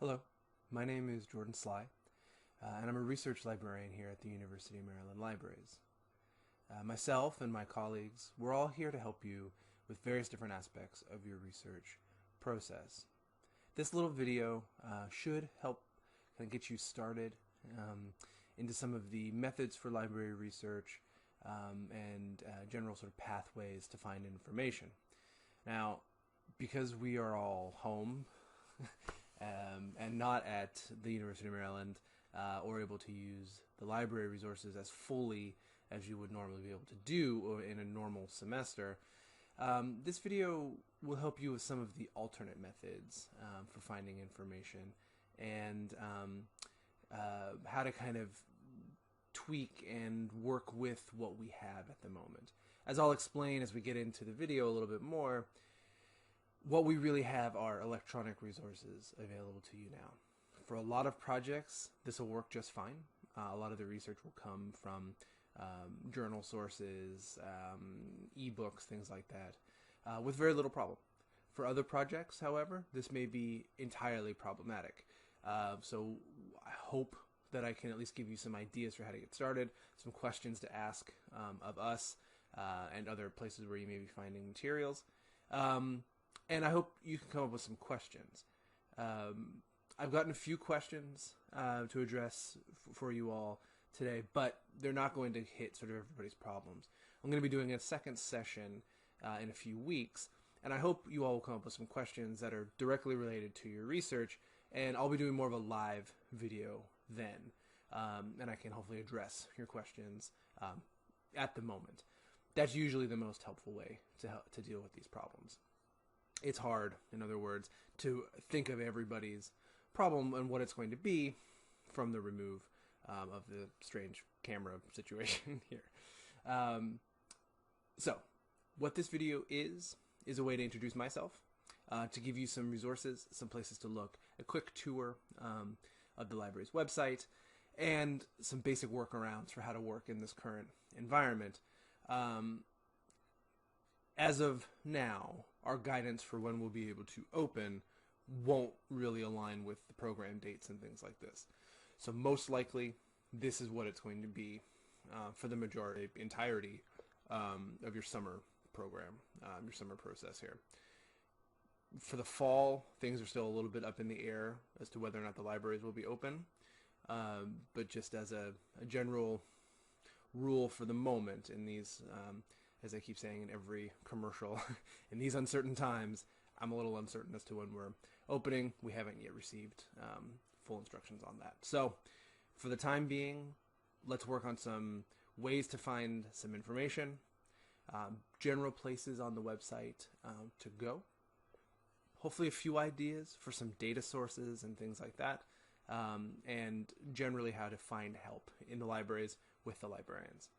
Hello, my name is Jordan Sly, and I'm a research librarian here at the University of Maryland Libraries. Myself and my colleagues, we're all here to help you with various different aspects of your research process. This little video should help kind of get you started into some of the methods for library research and general sort of pathways to find information. Now, because we are all home and not at the University of Maryland or able to use the library resources as fully as you would normally be able to do in a normal semester, this video will help you with some of the alternate methods for finding information and how to kind of tweak and work with what we have at the moment. As I'll explain as we get into the video a little bit more, what we really have are electronic resources available to you now. For a lot of projects, this will work just fine. A lot of the research will come from journal sources, ebooks, things like that, with very little problem. For other projects, however, this may be entirely problematic. So I hope that I can at least give you some ideas for how to get started, some questions to ask of us and other places where you may be finding materials. And I hope you can come up with some questions. I've gotten a few questions to address for you all today, but they're not going to hit sort of everybody's problems. I'm going to be doing a second session in a few weeks, and I hope you all will come up with some questions that are directly related to your research, and I'll be doing more of a live video then, and I can hopefully address your questions at the moment. That's usually the most helpful way to deal with these problems. It's hard, in other words, to think of everybody's problem and what it's going to be from the remove of the strange camera situation here. So, what this video is a way to introduce myself, to give you some resources, some places to look, a quick tour of the library's website, and some basic workarounds for how to work in this current environment. As of now, our guidance for when we'll be able to open won't really align with the program dates and things like this. So most likely, this is what it's going to be for the entirety of your summer program, your summer process here. For the fall, things are still a little bit up in the air as to whether or not the libraries will be open. But just as a general rule for the moment in these, as I keep saying in every commercial, in these uncertain times, I'm a little uncertain as to when we're opening. We haven't yet received full instructions on that. So for the time being, let's work on some ways to find some information, general places on the website to go, hopefully a few ideas for some data sources and things like that, and generally how to find help in the libraries with the librarians.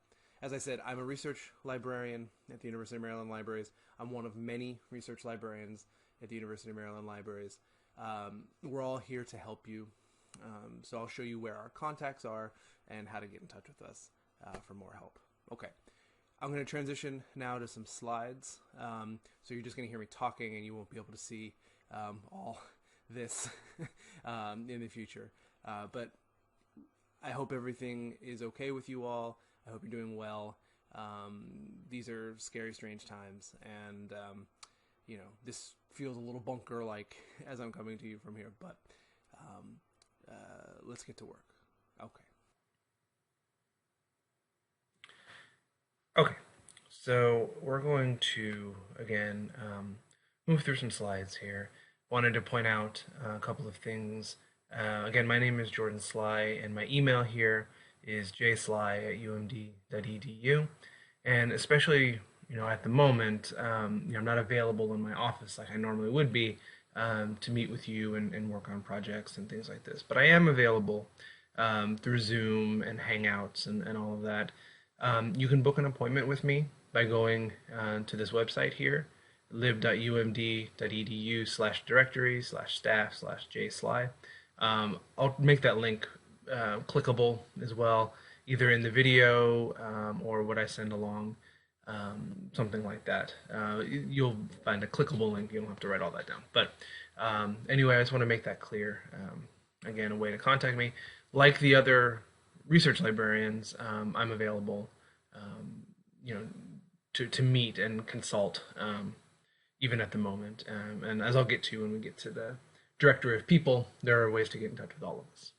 As I said, I'm a research librarian at the University of Maryland Libraries. I'm one of many research librarians at the University of Maryland Libraries. We're all here to help you. So I'll show you where our contacts are and how to get in touch with us for more help. Okay, I'm going to transition now to some slides. So you're just going to hear me talking and you won't be able to see all this in the future. But I hope everything is okay with you all. I hope you're doing well. These are scary, strange times, and you know, this feels a little bunker-like as I'm coming to you from here, but let's get to work. Okay, so we're going to, again, move through some slides here. Wanted to point out a couple of things. Again, my name is Jordan Sly, and my email here is jsly@umd.edu, and especially at the moment, I'm not available in my office like I normally would be to meet with you and work on projects and things like this. But I am available through Zoom and Hangouts and all of that. You can book an appointment with me by going to this website here, lib.umd.edu/directory/staff/jsly. I'll make that link clickable as well, either in the video or what I send along, something like that. You'll find a clickable link. You don't have to write all that down. But Anyway, I just want to make that clear. Again, a way to contact me. Like the other research librarians, I'm available, you know, to meet and consult, even at the moment. And as I'll get to when we get to the directory of people, there are ways to get in touch with all of us.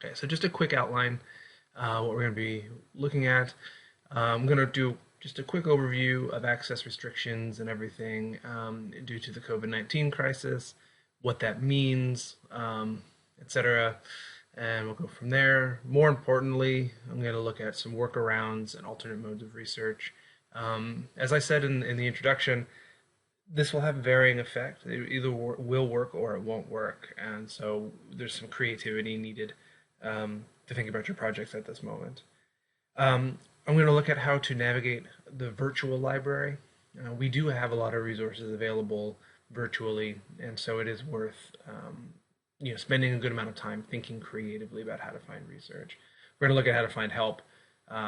Okay, so just a quick outline, what we're going to be looking at. I'm going to do just a quick overview of access restrictions and everything due to the COVID-19 crisis, what that means, etc. And we'll go from there. More importantly, I'm going to look at some workarounds and alternate modes of research. As I said in the introduction, this will have varying effect. It either will work or it won't work. And so there's some creativity needed to think about your projects at this moment. I'm going to look at how to navigate the virtual library. We do have a lot of resources available virtually, and so it is worth spending a good amount of time thinking creatively about how to find research. We're going to look at how to find help,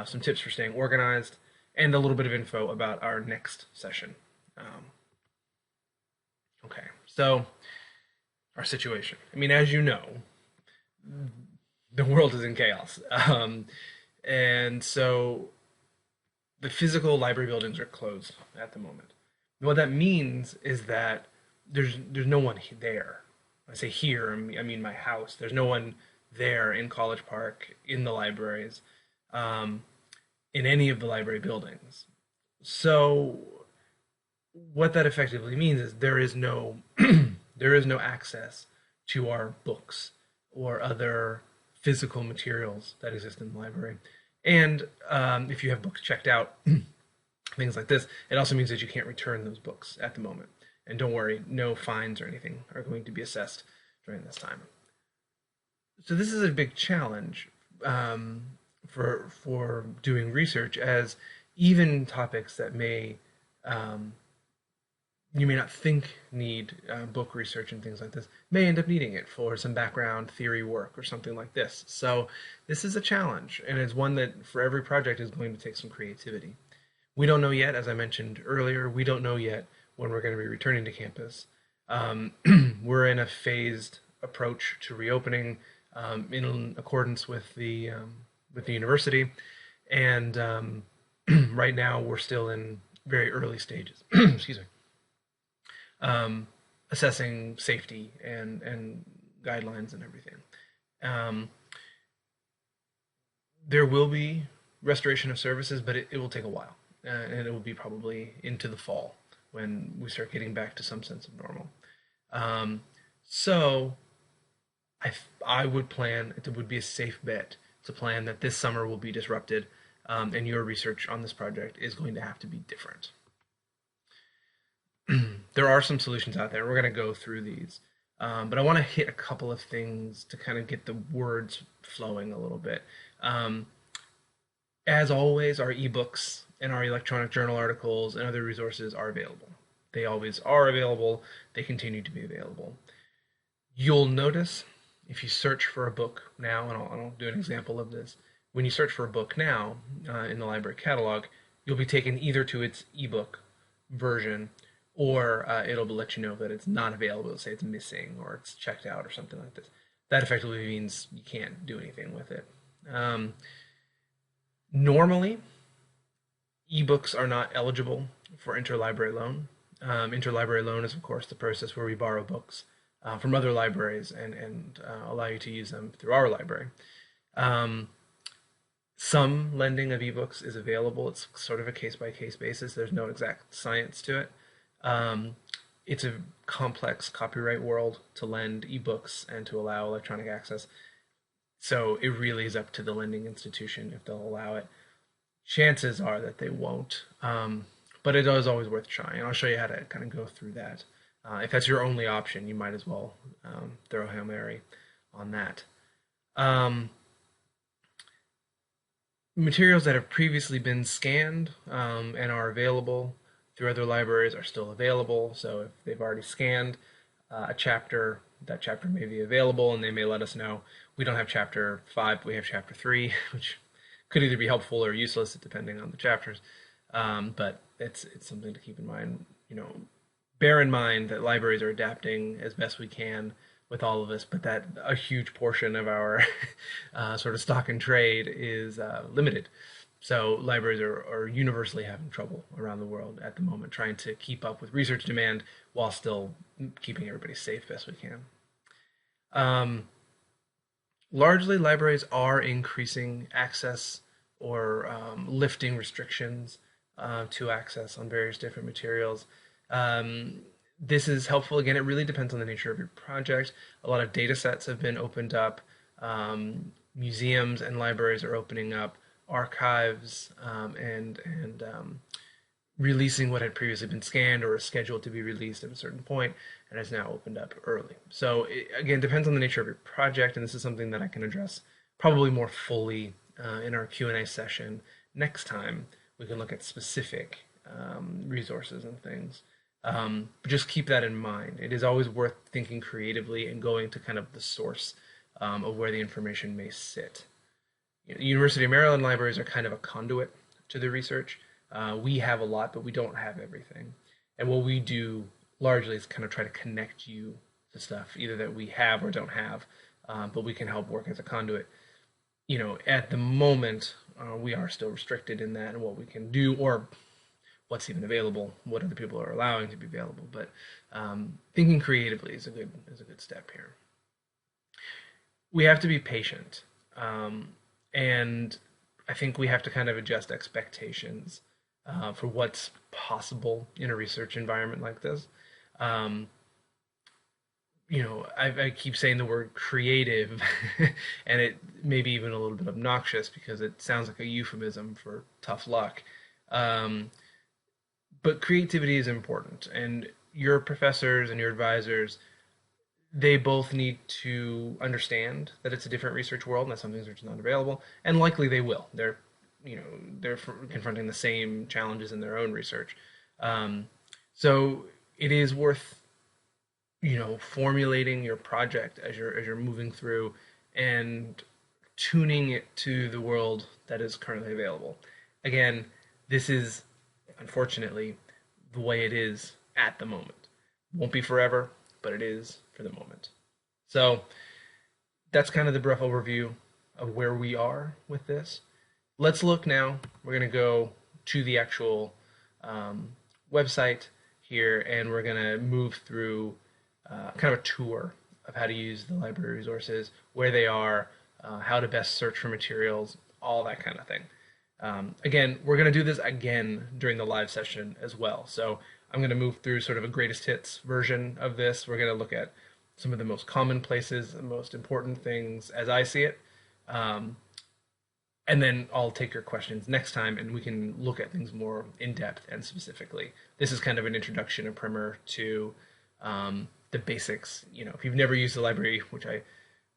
some tips for staying organized, and a little bit of info about our next session. Okay, so our situation. I mean, as you know, the world is in chaos. And so the physical library buildings are closed at the moment. And what that means is that there's no one there. When I say here, I mean my house. There's no one there in College Park, in the libraries, in any of the library buildings. So what that effectively means is there is no there is no access to our books or other physical materials that exist in the library. And if you have books checked out, things like this, it also means that you can't return those books at the moment. And don't worry, no fines or anything are going to be assessed during this time. So this is a big challenge for doing research, as even topics that you may not think need book research and things like this may end up needing it for some background theory work or something like this. So this is a challenge, and it's one that for every project is going to take some creativity. We don't know yet, as I mentioned earlier, we don't know yet when we're going to be returning to campus. We're in a phased approach to reopening in accordance with the university, and right now we're still in very early stages. Excuse me. Assessing safety and guidelines and everything. There will be restoration of services, but it will take a while, and it will be probably into the fall when we start getting back to some sense of normal. So I would plan, it would be a safe bet to plan that this summer will be disrupted, and your research on this project is going to have to be different. There are some solutions out there. We're going to go through these. But I want to hit a couple of things to kind of get the words flowing a little bit. As always, our ebooks and our electronic journal articles and other resources are available. They always are available. They continue to be available. You'll notice if you search for a book now, and I'll do an example of this. When you search for a book now in the library catalog, you'll be taken either to its ebook version, or it'll let you know that it's not available. It'll say it's missing or it's checked out or something like this. That effectively means you can't do anything with it. Normally, ebooks are not eligible for interlibrary loan. Interlibrary loan is, of course, the process where we borrow books from other libraries and allow you to use them through our library. Some lending of ebooks is available. It's sort of a case-by-case basis. There's no exact science to it. It's a complex copyright world to lend ebooks and to allow electronic access. So it really is up to the lending institution if they'll allow it. Chances are that they won't, but it is always worth trying. I'll show you how to kind of go through that. If that's your only option, you might as well throw Hail Mary on that. Materials that have previously been scanned and are available through other libraries are still available. So if they've already scanned a chapter, that chapter may be available, and they may let us know we don't have chapter 5, but we have chapter 3, which could either be helpful or useless depending on the chapters. But it's something to keep in mind. bear in mind that libraries are adapting as best we can with all of this, but that a huge portion of our sort of stock and trade is limited. So libraries are universally having trouble around the world at the moment, trying to keep up with research demand while still keeping everybody safe best we can. Um, Largely, libraries are increasing access or lifting restrictions to access on various different materials. Um, this is helpful. Again, it really depends on the nature of your project. A lot of data sets have been opened up. Museums and libraries are opening up archives and releasing what had previously been scanned or scheduled to be released at a certain point and has now opened up early. So it, again, depends on the nature of your project, and this is something that I can address probably more fully in our Q&A session next time. We can look at specific resources and things. But just keep that in mind. It is always worth thinking creatively and going to kind of the source of where the information may sit. University of Maryland libraries are kind of a conduit to the research. We have a lot, but we don't have everything. And what we do largely is kind of try to connect you to stuff, either that we have or don't have, but we can help work as a conduit. At the moment, we are still restricted in that and what we can do, or what's even available, what other people are allowing to be available. But thinking creatively is a good step here. We have to be patient. And I think we have to kind of adjust expectations for what's possible in a research environment like this. Um, I keep saying the word creative, and it may be even a little bit obnoxious because it sounds like a euphemism for tough luck. Um, but creativity is important, and your professors and your advisors, they both need to understand that it's a different research world and that some things are just not available, and likely they will. They're confronting the same challenges in their own research. So it is worth formulating your project as you're moving through and tuning it to the world that is currently available. Again, this is unfortunately the way it is at the moment. Won't be forever, but it is for the moment. So that's kind of the brief overview of where we are with this. Let's look now. We're going to go to the actual website here, and we're going to move through kind of a tour of how to use the library resources, where they are, how to best search for materials, all that kind of thing. Again, we're going to do this again during the live session as well. So I'm going to move through sort of a greatest hits version of this. We're going to look at some of the most common places, the most important things as I see it. And then I'll take your questions next time and we can look at things more in depth and specifically. This is kind of an introduction, a primer to the basics. If you've never used the library,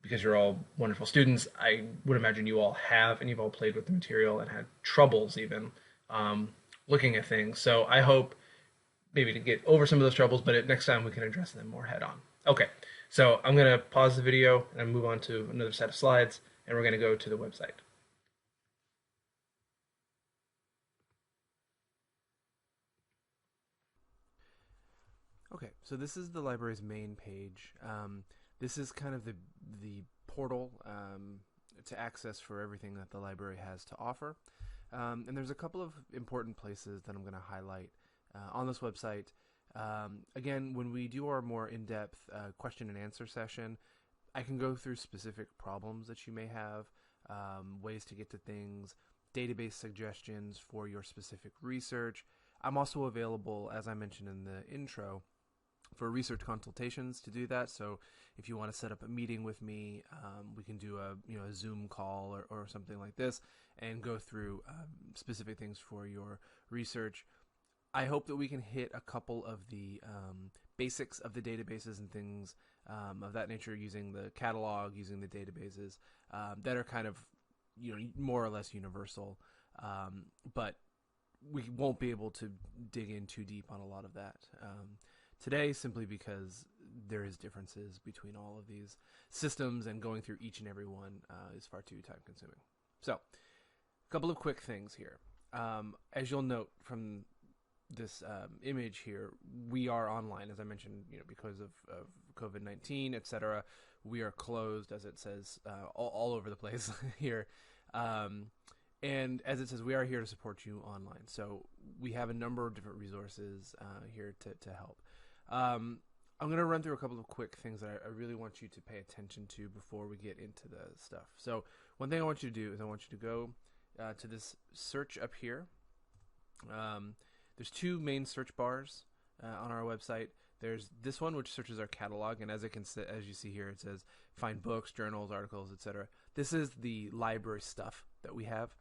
because you're all wonderful students, I would imagine you all have, and you've all played with the material and had troubles even looking at things. So I hope maybe to get over some of those troubles, but next time we can address them more head on. Okay, so I'm going to pause the video and move on to another set of slides, and we're going to go to the website. Okay, so this is the library's main page. This is kind of the portal to access for everything that the library has to offer. And there's a couple of important places that I'm going to highlight on this website. Again, when we do our more in-depth question and answer session, I can go through specific problems that you may have, ways to get to things, database suggestions for your specific research. I'm also available, as I mentioned in the intro, for research consultations to do that. So if you want to set up a meeting with me, we can do a Zoom call or something like this and go through specific things for your research. I hope that we can hit a couple of the basics of the databases and things of that nature, using the catalog, using the databases that are kind of more or less universal, but we won't be able to dig in too deep on a lot of that today, simply because there is differences between all of these systems, and going through each and every one is far too time consuming. So a couple of quick things here. As you'll note from image here, we are online, as I mentioned, because of COVID-19, etc. We are closed, as it says, all over the place here. Um, and as it says, we are here to support you online. So we have a number of different resources here to help. I'm going to run through a couple of quick things that I really want you to pay attention to before we get into the stuff. So one thing I want you to do is I want you to go to this search up here. There's two main search bars on our website. There's this one, which searches our catalog, and as you see here, it says find books, journals, articles, etc. This is the library stuff that we have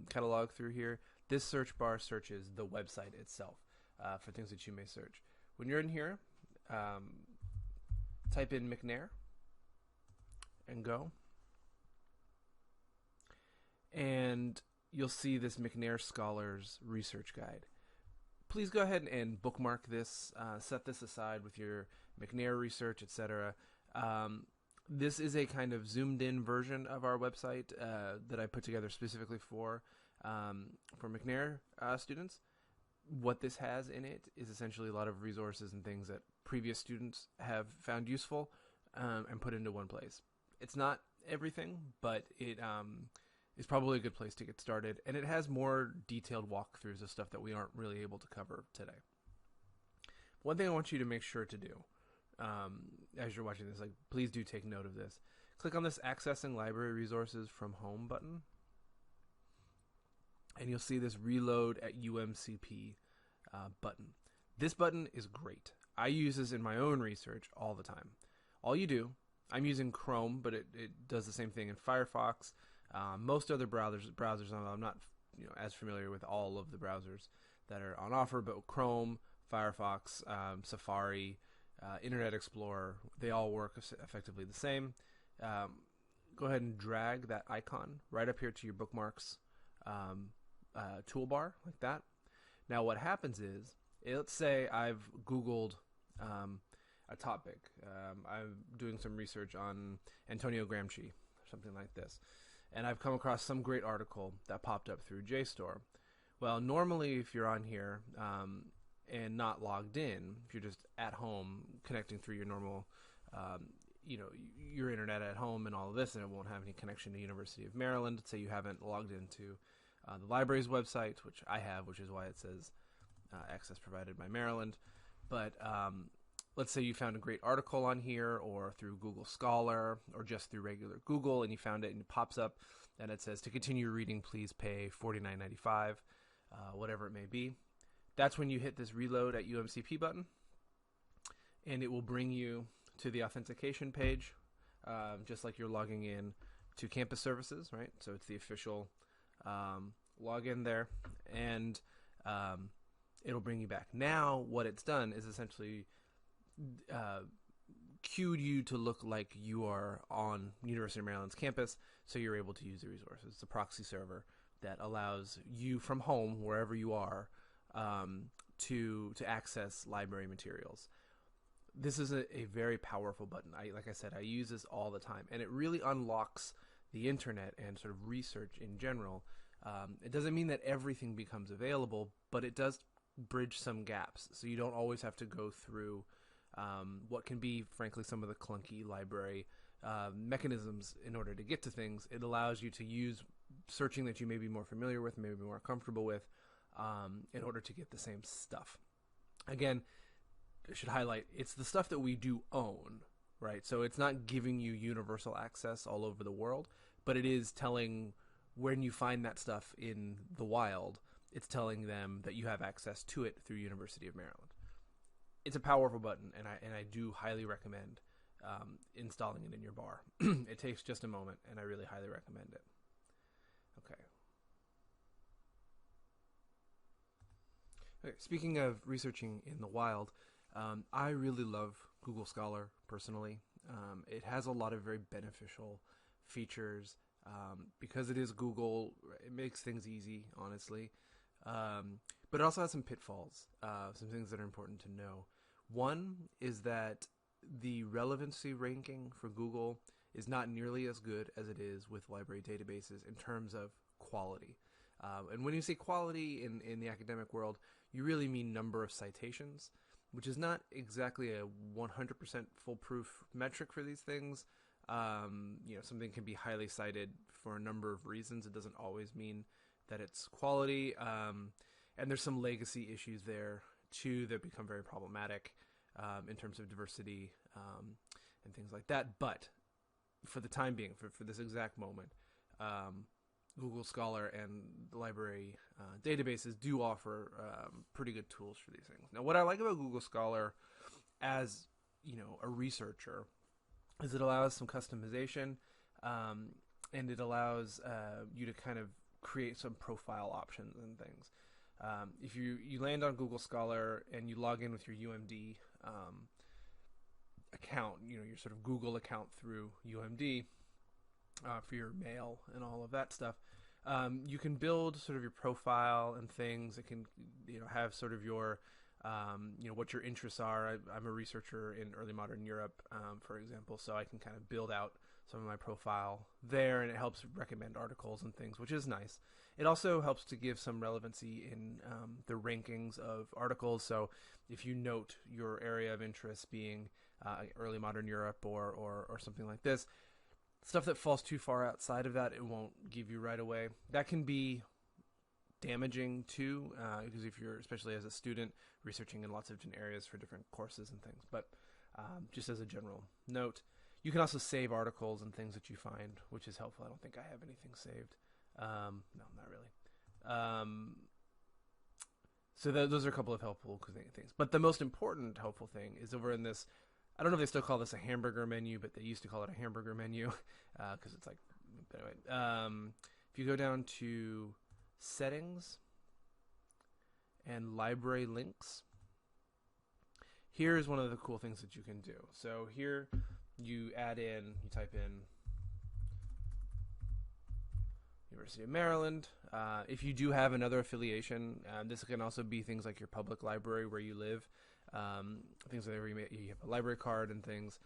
catalog through here. This search bar searches the website itself for things that you may search. When you're in here, type in McNair and go. And you'll see this McNair Scholars Research Guide. Please go ahead and bookmark this, set this aside with your McNair research, etc. This is a kind of zoomed-in version of our website that I put together specifically for McNair students. What this has in it is essentially a lot of resources and things that previous students have found useful and put into one place. It's not everything, but it is probably a good place to get started, and it has more detailed walkthroughs of stuff that we aren't really able to cover today. One thing I want you to make sure to do as you're watching this, please do take note of this. Click on this Accessing Library Resources from Home button, and you'll see this Reload at UMCP button. This button is great. I use this in my own research all the time. All you do, I'm using Chrome, but it does the same thing in Firefox. Most other browsers, I'm not as familiar with all of the browsers that are on offer, but Chrome, Firefox, Safari, Internet Explorer, they all work effectively the same. Go ahead and drag that icon right up here to your bookmarks toolbar, like that. Now what happens is, let's say I've Googled a topic. I'm doing some research on Antonio Gramsci, something like this, and I've come across some great article that popped up through JSTOR. Well, normally if you're on here and not logged in, if you're just at home connecting through your normal your internet at home and all of this, and it won't have any connection to University of Maryland. Say you haven't logged into the library's website, which I have, which is why it says access provided by Maryland. But let's say you found a great article on here, or through Google Scholar, or just through regular Google, and you found it and it pops up and it says, to continue reading, please pay $49.95, whatever it may be. That's when you hit this Reload at UMCP button, and it will bring you to the authentication page, just like you're logging in to campus services, right? So it's the official login there, and it'll bring you back. Now what it's done is essentially cued you to look like you are on University of Maryland's campus, so you're able to use the resources. It's a proxy server that allows you from home, wherever you are, to access library materials. This is a very powerful button. Like I said, I use this all the time, and it really unlocks the internet and sort of research in general. It doesn't mean that everything becomes available, but it does bridge some gaps, so you don't always have to go through what can be, frankly, some of the clunky library mechanisms in order to get to things. It allows you to use searching that you may be more familiar with, maybe more comfortable with, in order to get the same stuff. Again, I should highlight, it's the stuff that we do own, right? So it's not giving you universal access all over the world, but it is telling, when you find that stuff in the wild, it's telling them that you have access to it through University of Maryland. It's a powerful button, and I do highly recommend installing it in your bar. It takes just a moment, and I really highly recommend it. Okay, speaking of researching in the wild, I really love Google Scholar personally. It has a lot of very beneficial features. Because it is Google, it makes things easy, honestly. But it also has some pitfalls, some things that are important to know. One is that the relevancy ranking for Google is not nearly as good as it is with library databases in terms of quality. And when you say quality in the academic world, you really mean number of citations, which is not exactly a 100% foolproof metric for these things. Something can be highly cited for a number of reasons. It doesn't always mean that it's quality. And there's some legacy issues there, too, that become very problematic in terms of diversity and things like that. But for the time being, for this exact moment, Google Scholar and the library databases do offer pretty good tools for these things. Now, what I like about Google Scholar as a researcher is it allows some customization, and it allows you to kind of create some profile options and things. If you land on Google Scholar and you log in with your UMD account, your sort of Google account through UMD for your mail and all of that stuff, you can build sort of your profile and things. It can have sort of your what your interests are. I'm a researcher in early modern Europe, for example, so I can kind of build out some of my profile there, and it helps recommend articles and things, which is nice. It also helps to give some relevancy in the rankings of articles. So if you note your area of interest being early modern Europe or something like this, stuff that falls too far outside of that, it won't give you right away. That can be damaging too, because if you're, especially as a student, researching in lots of different areas for different courses and things. But just as a general note, you can also save articles and things that you find, which is helpful. I don't think I have anything saved. No, not really. So those are a couple of helpful things. But the most important helpful thing is over in this, I don't know if they still call this a hamburger menu, but they used to call it a hamburger menu because it's like, anyway. If you go down to settings and library links, here's one of the cool things that you can do. So here you type in University of Maryland. If you do have another affiliation, this can also be things like your public library where you live, things like you have a library card and things.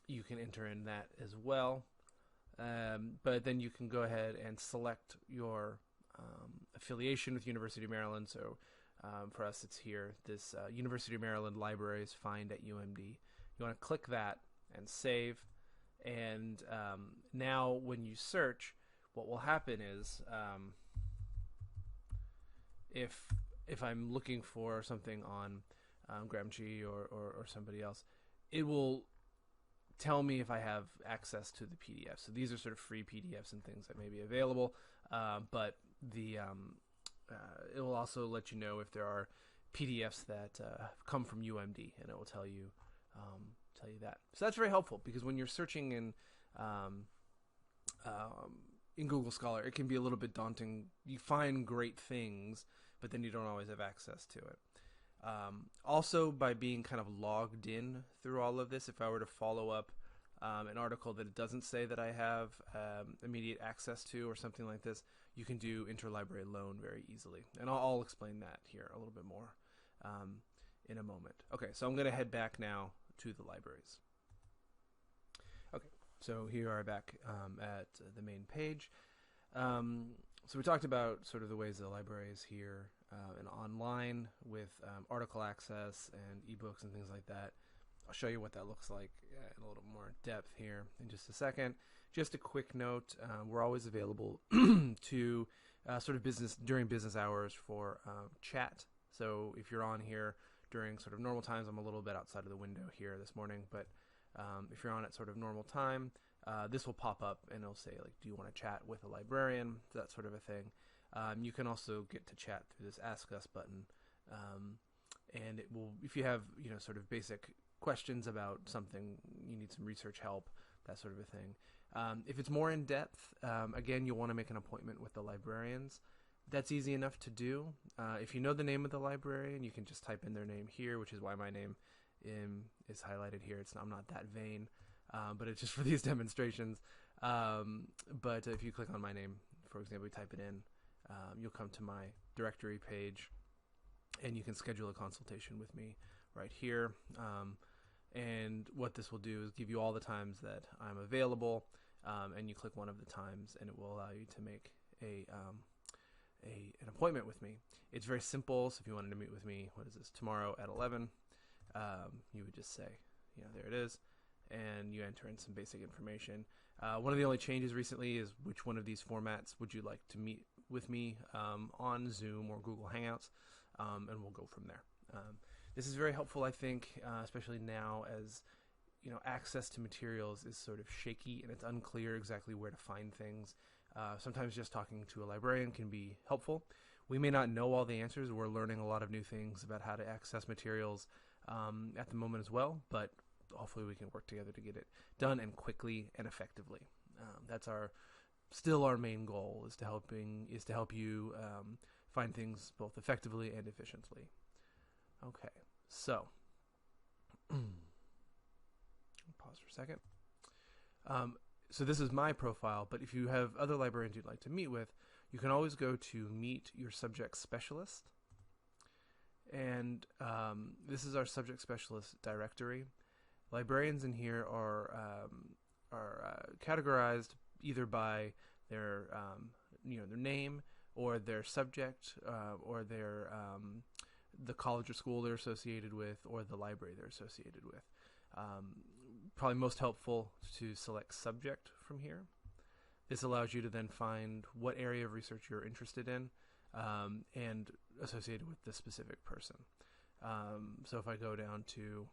You can enter in that as well. But then you can go ahead and select your affiliation with University of Maryland. So for us, it's here, this University of Maryland Libraries Find at UMD. You want to click that and save. And now when you search, what will happen is if I'm looking for something on Gramsci or somebody else, it will tell me if I have access to the PDF. So these are sort of free PDFs and things that may be available, but it will also let you know if there are PDFs that come from UMD, and it will tell you that. So that's very helpful, because when you're searching in Google Scholar, it can be a little bit daunting. You find great things, but then you don't always have access to it. Also, by being kind of logged in through all of this, if I were to follow up an article that it doesn't say that I have immediate access to or something like this, you can do interlibrary loan very easily. And I'll explain that here a little bit more in a moment. Okay, so I'm going to head back now to the libraries. Okay, so here you are back at the main page. So we talked about sort of the ways the library is here and online with article access and ebooks and things like that. I'll show you what that looks like in a little more depth here in just a second. Just a quick note, we're always available to sort of during business hours for chat. So if you're on here during sort of normal times, I'm a little bit outside of the window here this morning, but if you're on at sort of normal time, this will pop up and it'll say, like, do you want to chat with a librarian, that sort of a thing. You can also get to chat through this Ask Us button, and it will, if you have sort of basic questions about something, you need some research help, that sort of a thing. If it's more in depth, again, you'll want to make an appointment with the librarians. That's easy enough to do. If you know the name of the librarian, you can just type in their name here, which is why my name is highlighted here. I'm not that vain, but it's just for these demonstrations. But if you click on my name, for example, you type it in, you'll come to my directory page, and you can schedule a consultation with me right here. And what this will do is give you all the times that I'm available, and you click one of the times, and it will allow you to make an appointment with me. It's very simple. So if you wanted to meet with me, what is this, tomorrow at 11, you would just say, there it is, and you enter in some basic information. One of the only changes recently is which one of these formats would you like to meet with me on Zoom or Google Hangouts, and we'll go from there. This is very helpful, I think, especially now as access to materials is sort of shaky and it's unclear exactly where to find things. Sometimes just talking to a librarian can be helpful. We may not know all the answers. We're learning a lot of new things about how to access materials at the moment as well, but hopefully we can work together to get it done and quickly and effectively. That's still our main goal, is to help you find things both effectively and efficiently. Okay, so pause for a second. So this is my profile, but if you have other librarians you'd like to meet with, you can always go to Meet Your Subject Specialist. And this is our Subject Specialist directory. Librarians in here are categorized either by their their name or their subject or their the college or school they're associated with or the library they're associated with. Probably most helpful to select subject from here. This allows you to then find what area of research you're interested in and associated with the specific person. So if I go down to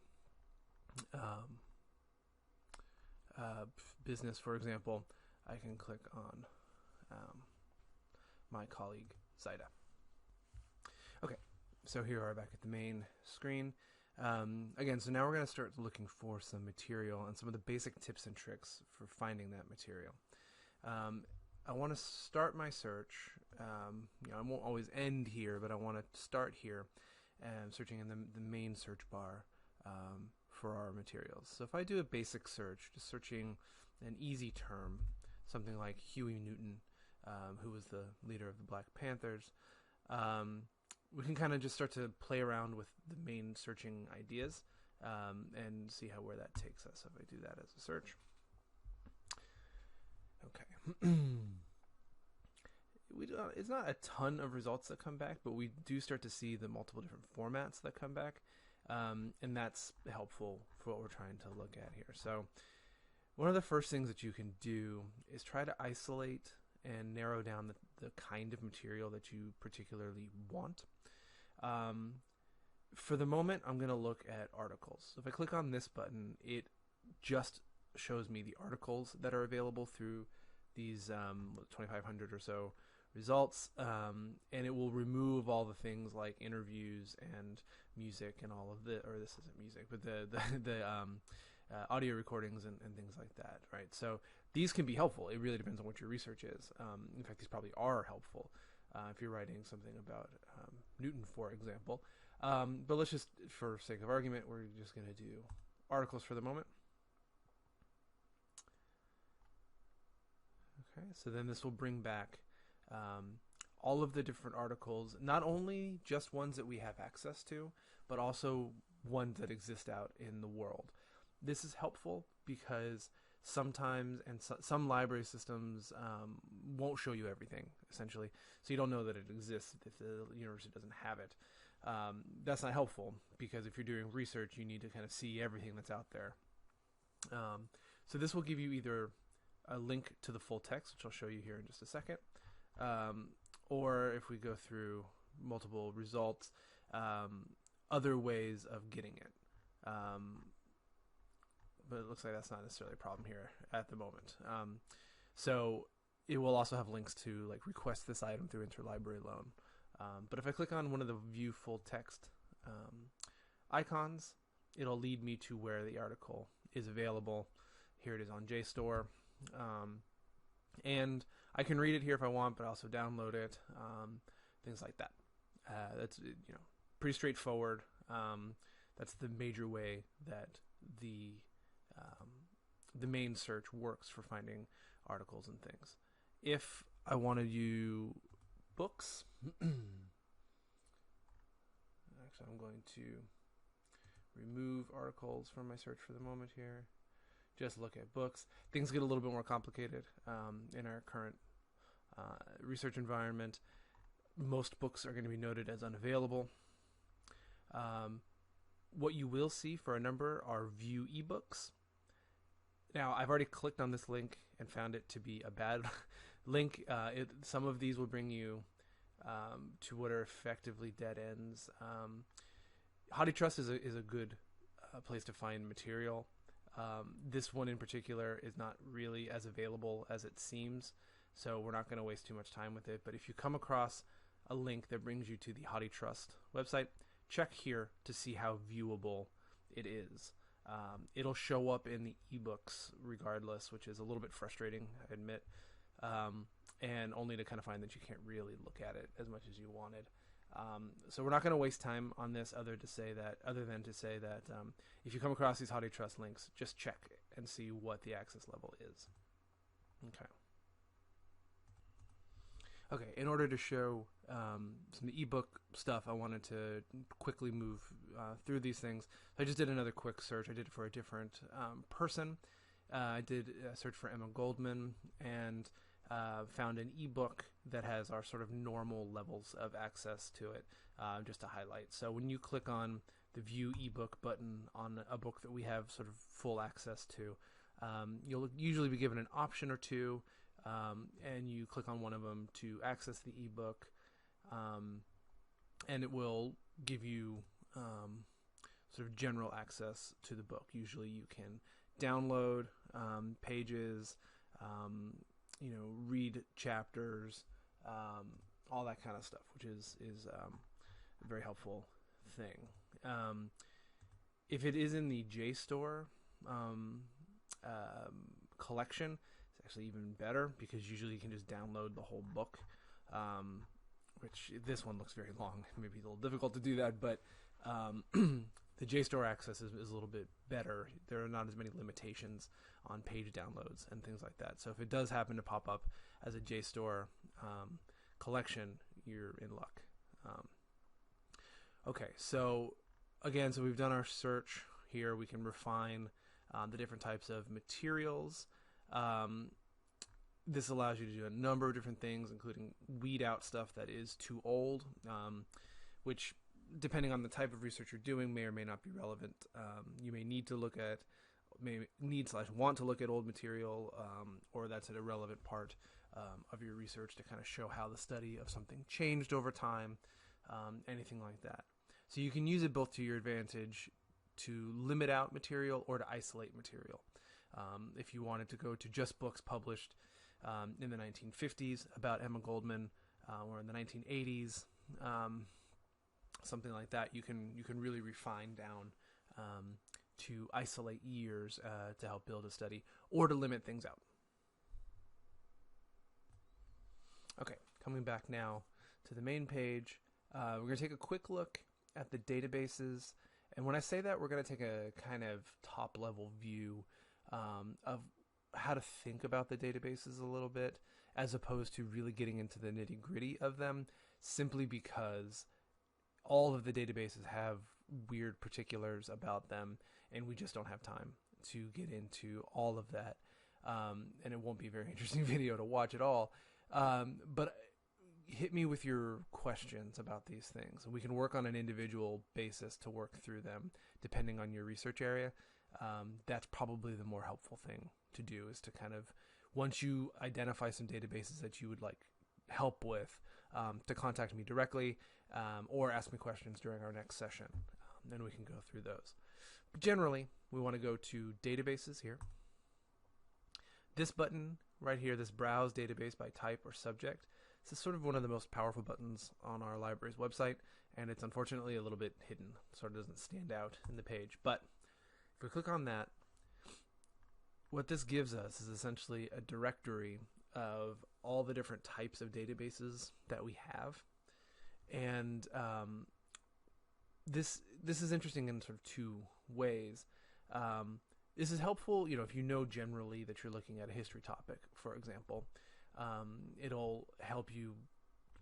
business, for example, I can click on my colleague Zaida. Okay, so here we are back at the main screen. Again, so now we're going to start looking for some material and some of the basic tips and tricks for finding that material. I want to start my search. I won't always end here, but I want to start here and searching in the main search bar for our materials. So if I do a basic search, just searching an easy term, something like Huey Newton, who was the leader of the Black Panthers, we can kind of just start to play around with the main searching ideas and see where that takes us. So if I do that as a search. Okay. It's not a ton of results that come back, but we do start to see the multiple different formats that come back, and that's helpful for what we're trying to look at here. So one of the first things that you can do is try to isolate and narrow down the kind of material that you particularly want. For the moment, I'm going to look at articles. So if I click on this button, it just shows me the articles that are available through these 2,500 or so results, and it will remove all the things like interviews and music and all of or this isn't music, but the audio recordings and things like that, right? So these can be helpful. It really depends on what your research is. In fact, these probably are helpful if you're writing something about Newton, for example. But let's just, for sake of argument, we're just going to do articles for the moment. Okay, so then this will bring back all of the different articles, not only just ones that we have access to, but also ones that exist out in the world. This is helpful because sometimes, and some library systems won't show you everything, essentially. So you don't know that it exists if the university doesn't have it. That's not helpful, because if you're doing research, you need to kind of see everything that's out there. So this will give you either a link to the full text, which I'll show you here in just a second, or if we go through multiple results, other ways of getting it. But it looks like that's not necessarily a problem here at the moment. So it will also have links to like request this item through interlibrary loan. But if I click on one of the view full text icons, it'll lead me to where the article is available. Here it is on JSTOR. And I can read it here if I want, but also download it, things like that. That's pretty straightforward. That's the major way that the main search works for finding articles and things. If I want to do books, actually I'm going to remove articles from my search for the moment here. Just look at books. Things get a little bit more complicated in our current research environment. Most books are going to be noted as unavailable. What you will see for a number are view ebooks. Now, I've already clicked on this link and found it to be a bad link. Some of these will bring you to what are effectively dead ends. HathiTrust is a good place to find material. This one in particular is not really as available as it seems, so we're not going to waste too much time with it. But if you come across a link that brings you to the HathiTrust website, check here to see how viewable it is. It'll show up in the ebooks regardless, which is a little bit frustrating, I admit, and only to kind of find that you can't really look at it as much as you wanted. So we're not going to waste time on this other than to say that if you come across these HathiTrust links, just check and see what the access level is. Okay, in order to show some ebook stuff, I wanted to quickly move through these things. I just did another quick search. I did it for a different person. I did a search for Emma Goldman and found an ebook that has our sort of normal levels of access to it, just to highlight. So when you click on the View ebook button on a book that we have sort of full access to, you'll usually be given an option or two, and you click on one of them to access the ebook, and it will give you sort of general access to the book. Usually you can download pages, read chapters, all that kind of stuff, which is a very helpful thing. If it is in the JSTOR collection, it's actually even better because usually you can just download the whole book, which this one looks very long. Maybe a little difficult to do that, but the JSTOR access is a little bit better. There are not as many limitations on page downloads and things like that. So if it does happen to pop up as a JSTOR collection, you're in luck. Okay, so again, we've done our search here. We can refine the different types of materials. This allows you to do a number of different things, including weed out stuff that is too old, which, depending on the type of research you're doing, may or may not be relevant. You may need to look at, want to look at old material, or that's an irrelevant part of your research to kind of show how the study of something changed over time, anything like that. So you can use it both to your advantage to limit out material or to isolate material. If you wanted to go to just books published in the 1950s about Emma Goldman, or in the 1980s, something like that, you can really refine down to isolate years to help build a study or to limit things out. Okay, coming back now to the main page, we're going to take a quick look at the databases. And when I say that, we're going to take a kind of top-level view of how to think about the databases a little bit, as opposed to really getting into the nitty-gritty of them, simply because all of the databases have weird particulars about them, and we just don't have time to get into all of that. And it won't be a very interesting video to watch at all. But hit me with your questions about these things, and we can work on an individual basis to work through them depending on your research area. That's probably the more helpful thing to do, is to kind of, once you identify some databases that you would like help with, to contact me directly, or ask me questions during our next session, and we can go through those. But generally, we want to go to databases here. This button right here, this browse database by type or subject, this is sort of one of the most powerful buttons on our library's website, and it's unfortunately a little bit hidden, sort of doesn't stand out in the page. But if we click on that, what this gives us is essentially a directory of all the different types of databases that we have. And this is interesting in sort of two ways. This is helpful, if you know generally that you're looking at a history topic, for example. It'll help you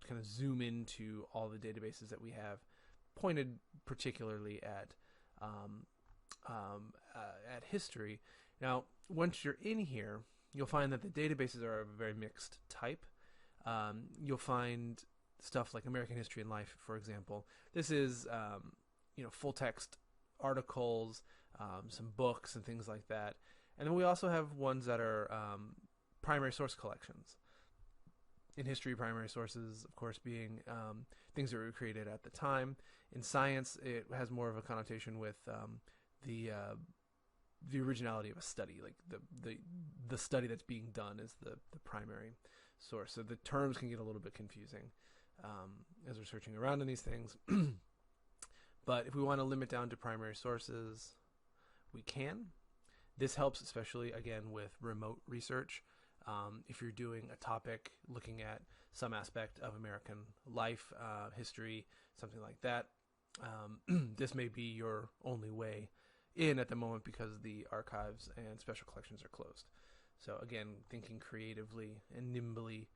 kind of zoom into all the databases that we have, pointed particularly at history. Now, once you're in here, you'll find that the databases are of a very mixed type. You'll find stuff like American History and Life, for example. This is full text articles, some books and things like that. And then we also have ones that are primary source collections. In history, primary sources, of course, being things that were created at the time. In science, it has more of a connotation with the originality of a study, like the study that's being done is the primary source. So the terms can get a little bit confusing as we're searching around in these things. But if we want to limit down to primary sources, we can. This helps especially, again, with remote research. If you're doing a topic looking at some aspect of American life, history, something like that, this may be your only way in at the moment because the archives and special collections are closed. So again, thinking creatively and nimbly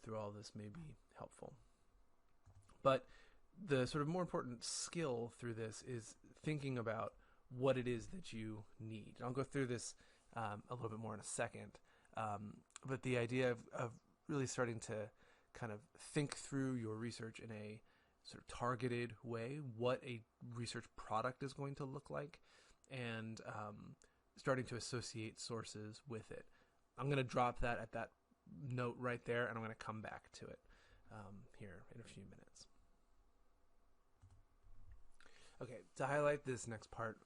through all this may be helpful. But the sort of more important skill through this is thinking about what it is that you need. And I'll go through this a little bit more in a second. But the idea of really starting to kind of think through your research in a sort of targeted way, what a research product is going to look like, and starting to associate sources with it. I'm going to drop that at that note right there, and I'm going to come back to it here in a few minutes. Okay, to highlight this next part,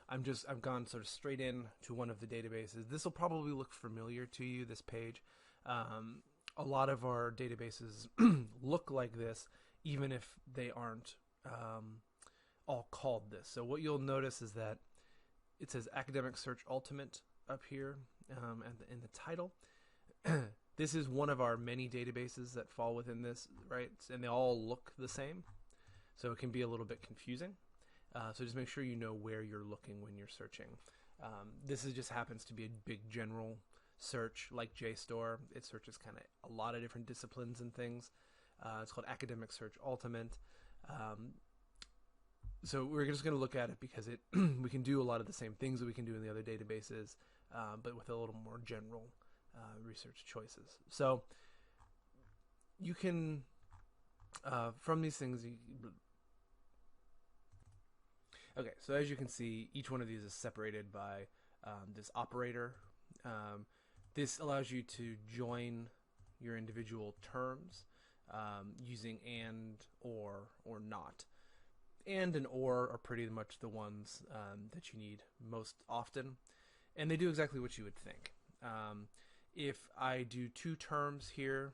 I've gone sort of straight in to one of the databases. This will probably look familiar to you, this page. A lot of our databases look like this, even if they aren't all called this. So what you'll notice is that it says Academic Search Ultimate up here in the title. This is one of our many databases that fall within this, right? And they all look the same. So it can be a little bit confusing. So just make sure you know where you're looking when you're searching. This just happens to be a big general search like JSTOR. It searches kind of a lot of different disciplines and things. It's called Academic Search Ultimate. So we're just going to look at it because we can do a lot of the same things that we can do in the other databases, but with a little more general research choices. So you can, from these things, okay, so as you can see, each one of these is separated by this operator. This allows you to join your individual terms using and, or not. And or are pretty much the ones that you need most often. And they do exactly what you would think. If I do two terms here,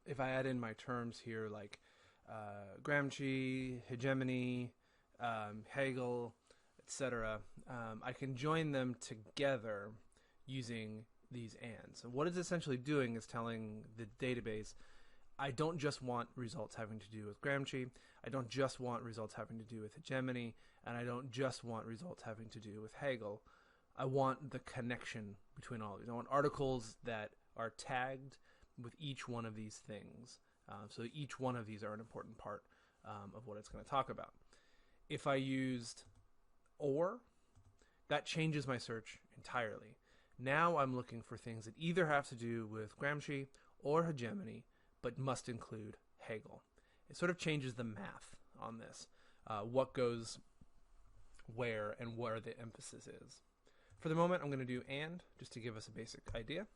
if I add in my terms here like Gramsci, hegemony, Hegel, etc., I can join them together using these ands. And what it's essentially doing is telling the database, I don't just want results having to do with Gramsci, I don't just want results having to do with hegemony, and I don't just want results having to do with Hegel. I want the connection between all of these. I want articles that are tagged with each one of these things. So each one of these are an important part of what it's going to talk about. If I used or, that changes my search entirely. Now I'm looking for things that either have to do with Gramsci or hegemony, but must include Hegel. It sort of changes the math on this, what goes where and where the emphasis is. For the moment, I'm going to do and, just to give us a basic idea.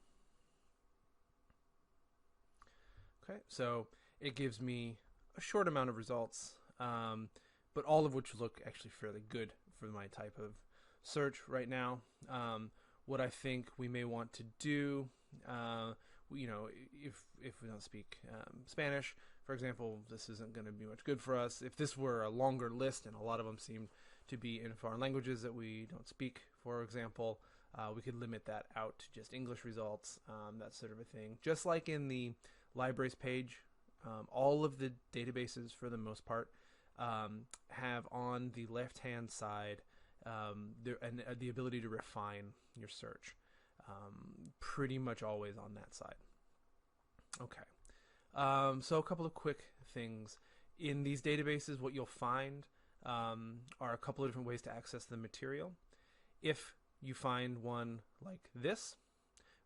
Okay, so it gives me a short amount of results, but all of which look actually fairly good for my type of search right now. What I think we may want to do, if we don't speak Spanish, for example, this isn't going to be much good for us. If this were a longer list, and a lot of them seem to be in foreign languages that we don't speak, for example, we could limit that out to just English results, that sort of a thing. Just like in the libraries page, all of the databases, for the most part, have on the left-hand side the ability to refine your search. Pretty much always on that side. Okay. So a couple of quick things. In these databases, what you'll find are a couple of different ways to access the material. If you find one like this,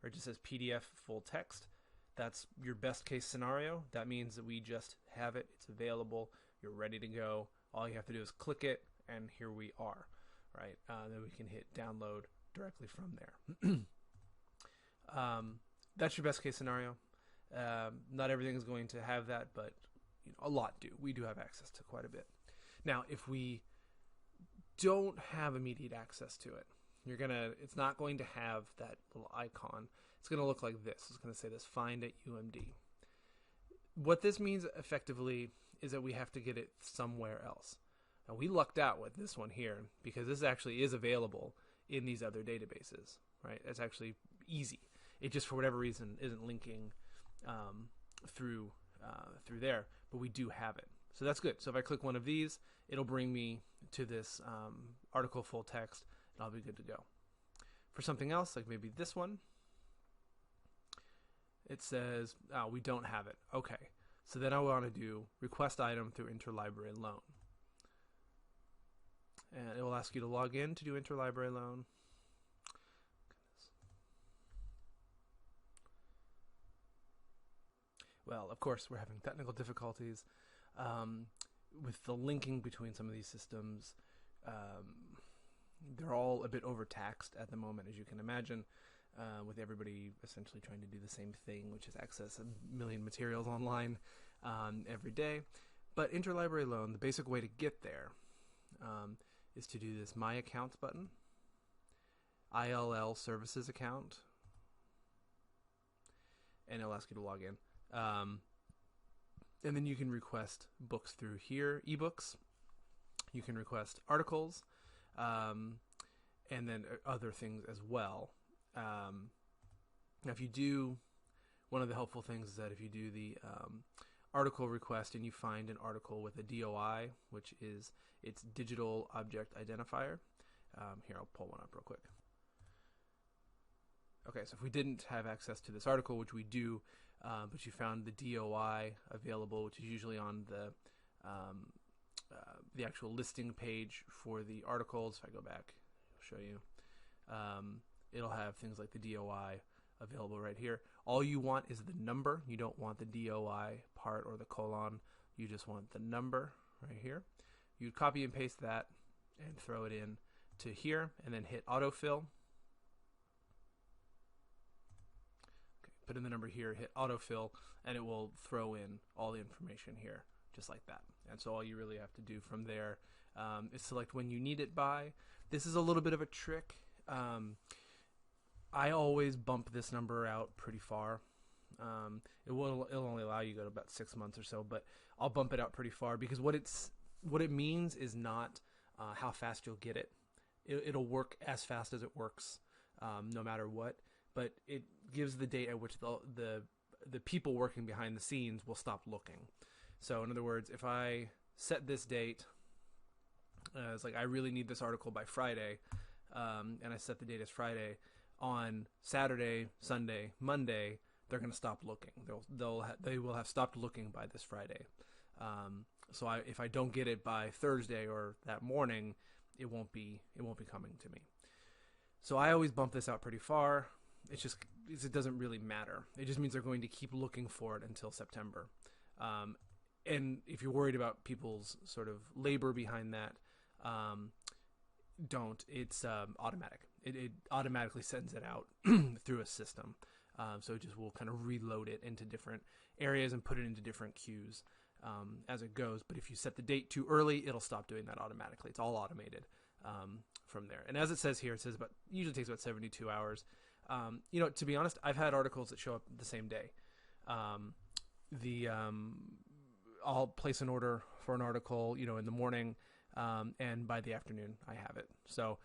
or it just says PDF full text, that's your best case scenario. That means that we just have it, it's available, you're ready to go. All you have to do is click it, and here we are, right? Then we can hit download directly from there. That's your best case scenario. Not everything is going to have that, but a lot do. We do have access to quite a bit. Now, if we don't have immediate access to it, it's not going to have that little icon. It's going to look like this. It's going to say this, find at UMD. What this means effectively is that we have to get it somewhere else. Now, we lucked out with this one here because this actually is available in these other databases, right? It's actually easy. It just, for whatever reason, isn't linking through there, but we do have it. So that's good. So if I click one of these, it'll bring me to this article full text, and I'll be good to go. For something else, like maybe this one, it says, oh, we don't have it. Okay. So then I want to do request item through interlibrary loan. And it will ask you to log in to do interlibrary loan. Well, of course, we're having technical difficulties with the linking between some of these systems. They're all a bit overtaxed at the moment, as you can imagine, with everybody essentially trying to do the same thing, which is access a million materials online every day. But interlibrary loan, the basic way to get there is to do this My Accounts button, ILL Services account, and it'll ask you to log in. And then you can request books through here, ebooks. You can request articles, and then other things as well. Now, if you do, one of the helpful things is that if you do the article request and you find an article with a DOI, which is its digital object identifier. Here, I'll pull one up real quick. Okay, so if we didn't have access to this article, which we do, but you found the DOI available, which is usually on the actual listing page for the articles. If I go back, I'll show you. It'll have things like the DOI available right here. All you want is the number. You don't want the DOI part or the colon. You just want the number right here. You copy and paste that and throw it in to here, and then hit autofill. Put in the number here, hit autofill, and it will throw in all the information here, just like that. And so all you really have to do from there is select when you need it by. This is a little bit of a trick. I always bump this number out pretty far. It'll only allow you to go to about 6 months or so, but I'll bump it out pretty far because what it means is not how fast you'll get it. It'll work as fast as it works, no matter what. But it gives the date at which the people working behind the scenes will stop looking. So in other words, if I set this date, it's like I really need this article by Friday, and I set the date as Friday, on Saturday, Sunday, Monday, they're going to stop looking. They will have stopped looking by this Friday. So if I don't get it by Thursday or that morning, it won't be coming to me. So I always bump this out pretty far. It doesn't really matter. It just means they're going to keep looking for it until September. And if you're worried about people's sort of labor behind that, don't. It's automatic. It automatically sends it out through a system. So it just will kind of reload it into different areas and put it into different queues as it goes. But if you set the date too early, it'll stop doing that automatically. It's all automated from there. And as it says here, it says usually takes about 72 hours. To be honest, I've had articles that show up the same day. I'll place an order for an article, in the morning, and by the afternoon I have it. So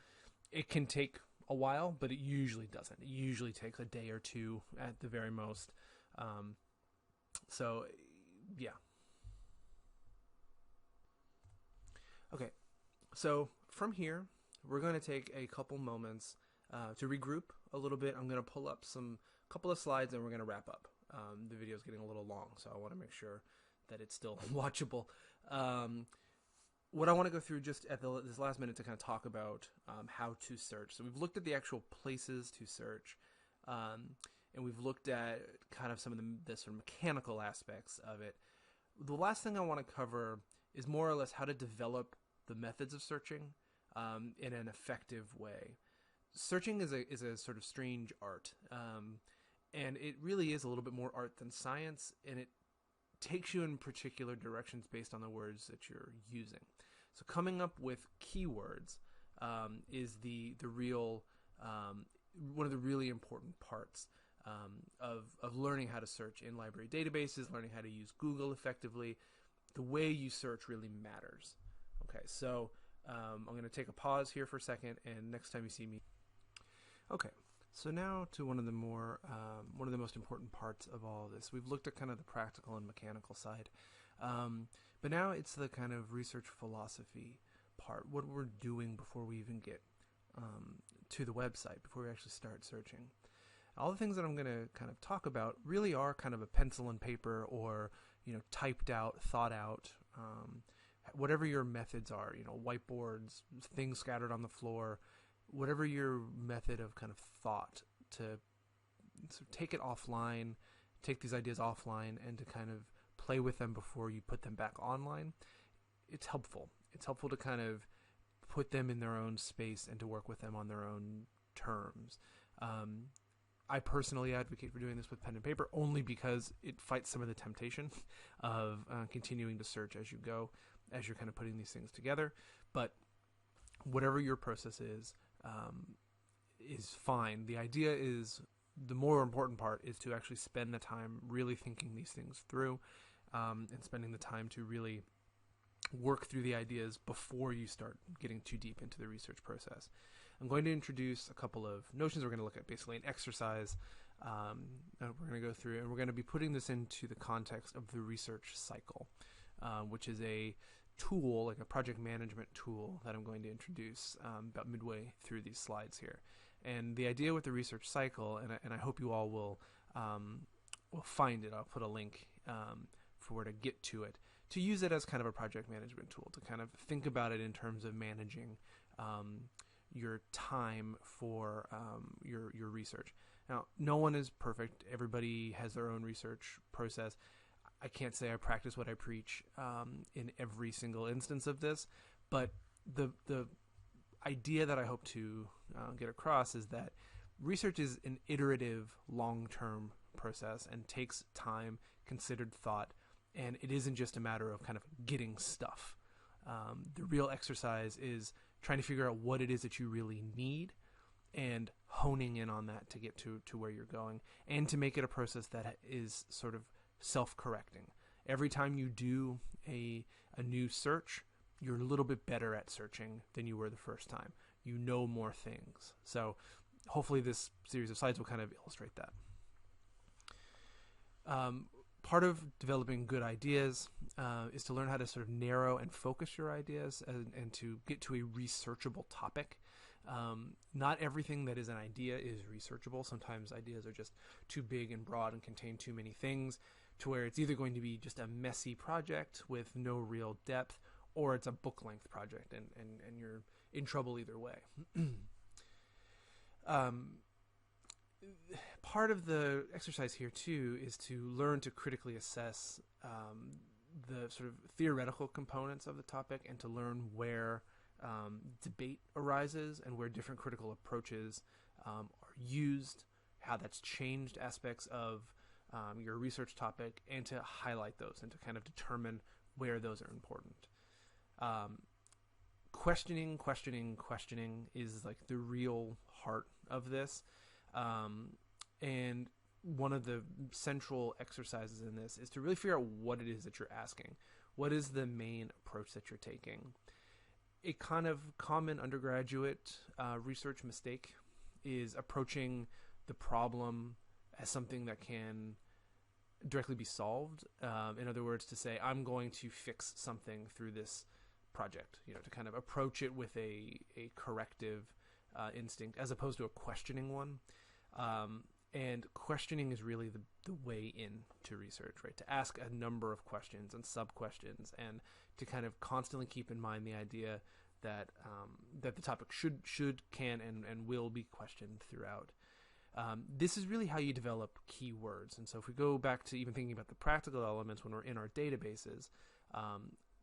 it can take a while, but it usually doesn't. It usually takes a day or two at the very most. So yeah. Okay. So from here, we're going to take a couple moments to regroup a little bit. I'm going to pull up couple of slides and we're going to wrap up. The video is getting a little long, so I want to make sure that it's still watchable. what I want to go through just at this last minute to kind of talk about how to search. So we've looked at the actual places to search, and we've looked at kind of some of the sort of mechanical aspects of it. The last thing I want to cover is more or less how to develop the methods of searching in an effective way. Searching is a sort of strange art, and it really is a little bit more art than science, and it takes you in particular directions based on the words that you're using. So coming up with keywords is the real one of the really important parts of learning how to search in library databases, learning how to use Google effectively. The way you search really matters. Okay, so I'm going to take a pause here for a second, and next time you see me. Okay, so now to one of the most important parts of all of this. We've looked at kind of the practical and mechanical side, but now it's the kind of research philosophy part, what we're doing before we even get to the website, before we actually start searching. All the things that I'm going to kind of talk about really are kind of a pencil and paper, or typed out, thought out, whatever your methods are, whiteboards, things scattered on the floor, whatever your method of kind of thought to take it offline, take these ideas offline, and to kind of play with them before you put them back online. It's helpful. It's helpful to kind of put them in their own space and to work with them on their own terms. I personally advocate for doing this with pen and paper only because it fights some of the temptation of continuing to search as you go, as you're kind of putting these things together. But whatever your process is fine. The idea is, the more important part is to actually spend the time really thinking these things through, and spending the time to really work through the ideas before you start getting too deep into the research process. I'm going to introduce a couple of notions. We're going to look at basically an exercise that we're going to go through, and we're going to be putting this into the context of the research cycle, which is a tool, like a project management tool, that I'm going to introduce about midway through these slides here. And the idea with the research cycle, and I hope you all will find it. I'll put a link for where to get to it, to use it as kind of a project management tool, to kind of think about it in terms of managing your time for your research. Now, no one is perfect. Everybody has their own research process. I can't say I practice what I preach in every single instance of this, but the idea that I hope to get across is that research is an iterative, long-term process and takes time, considered thought, and it isn't just a matter of kind of getting stuff. The real exercise is trying to figure out what it is that you really need and honing in on that to get to where you're going, and to make it a process that is sort of self-correcting. Every time you do a new search, you're a little bit better at searching than you were the first time. You know more things. So hopefully this series of slides will kind of illustrate that. Part of developing good ideas is to learn how to sort of narrow and focus your ideas and to get to a researchable topic. Not everything that is an idea is researchable. Sometimes ideas are just too big and broad and contain too many things, to where it's either going to be just a messy project with no real depth, or it's a book-length project, and you're in trouble either way. Part of the exercise here, too, is to learn to critically assess the sort of theoretical components of the topic, and to learn where debate arises and where different critical approaches are used, how that's changed aspects of your research topic, and to highlight those and to kind of determine where those are important. Questioning is like the real heart of this. And one of the central exercises in this is to really figure out what it is that you're asking. What is the main approach that you're taking? A kind of common undergraduate research mistake is approaching the problem as something that can directly be solved. In other words, to say, I'm going to fix something through this project, to kind of approach it with a corrective instinct as opposed to a questioning one. And questioning is really the way in to research, right? To ask a number of questions and sub-questions, and to kind of constantly keep in mind the idea that that the topic should, can, and will be questioned throughout. This is really how you develop keywords. And so if we go back to even thinking about the practical elements when we're in our databases,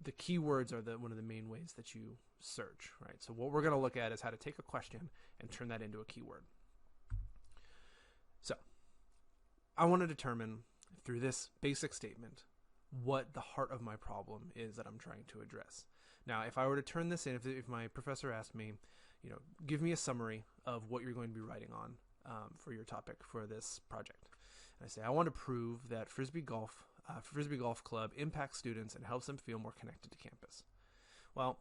the keywords are one of the main ways that you search, right? So what we're going to look at is how to take a question and turn that into a keyword. So I want to determine through this basic statement what the heart of my problem is that I'm trying to address. Now, if I were to turn this in, if my professor asked me, give me a summary of what you're going to be writing on for your topic for this project, and I say I want to prove that Frisbee Golf Club impacts students and helps them feel more connected to campus. Well,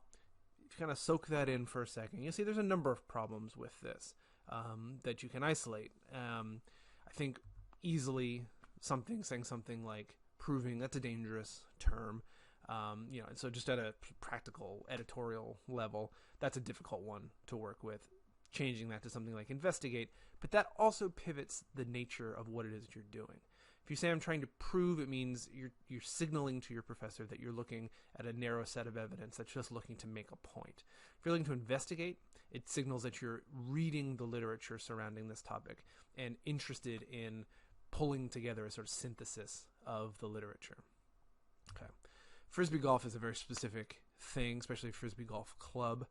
if you kind of soak that in for a second, you'll see there's a number of problems with this that you can isolate. I think easily saying something like proving, that's a dangerous term. And so just at a practical editorial level, that's a difficult one to work with. Changing that to something like investigate, but that also pivots the nature of what it is that you're doing. If you say I'm trying to prove, it means you're signaling to your professor that you're looking at a narrow set of evidence that's just looking to make a point. If you're looking to investigate, it signals that you're reading the literature surrounding this topic and interested in pulling together a sort of synthesis of the literature. Okay. Frisbee golf is a very specific thing, especially Frisbee Golf Club.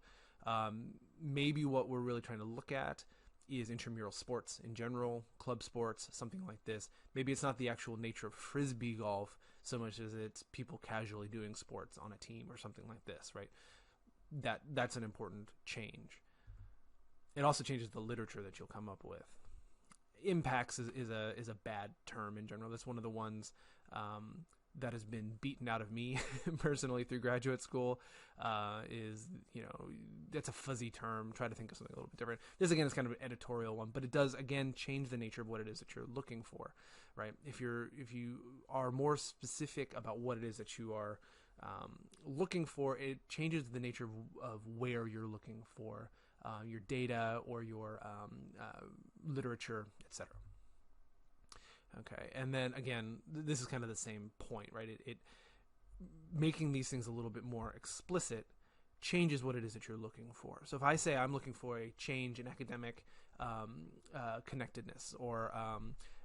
Maybe what we're really trying to look at is intramural sports in general, club sports, something like this. Maybe it's not the actual nature of Frisbee golf so much as it's people casually doing sports on a team or something like this, right? That's an important change. It also changes the literature that you'll come up with. Impacts is a bad term in general. That's one of the ones that has been beaten out of me personally through graduate school. That's a fuzzy term. Try to think of something a little bit different. This again is kind of an editorial one, but it does again change the nature of what it is that you're looking for, right? If you are more specific about what it is that you are looking for, it changes the nature of where you're looking for your data or your literature, etc. Okay, and then again, this is kind of the same point, right? It making these things a little bit more explicit changes what it is that you're looking for. So if I say I'm looking for a change in academic connectedness or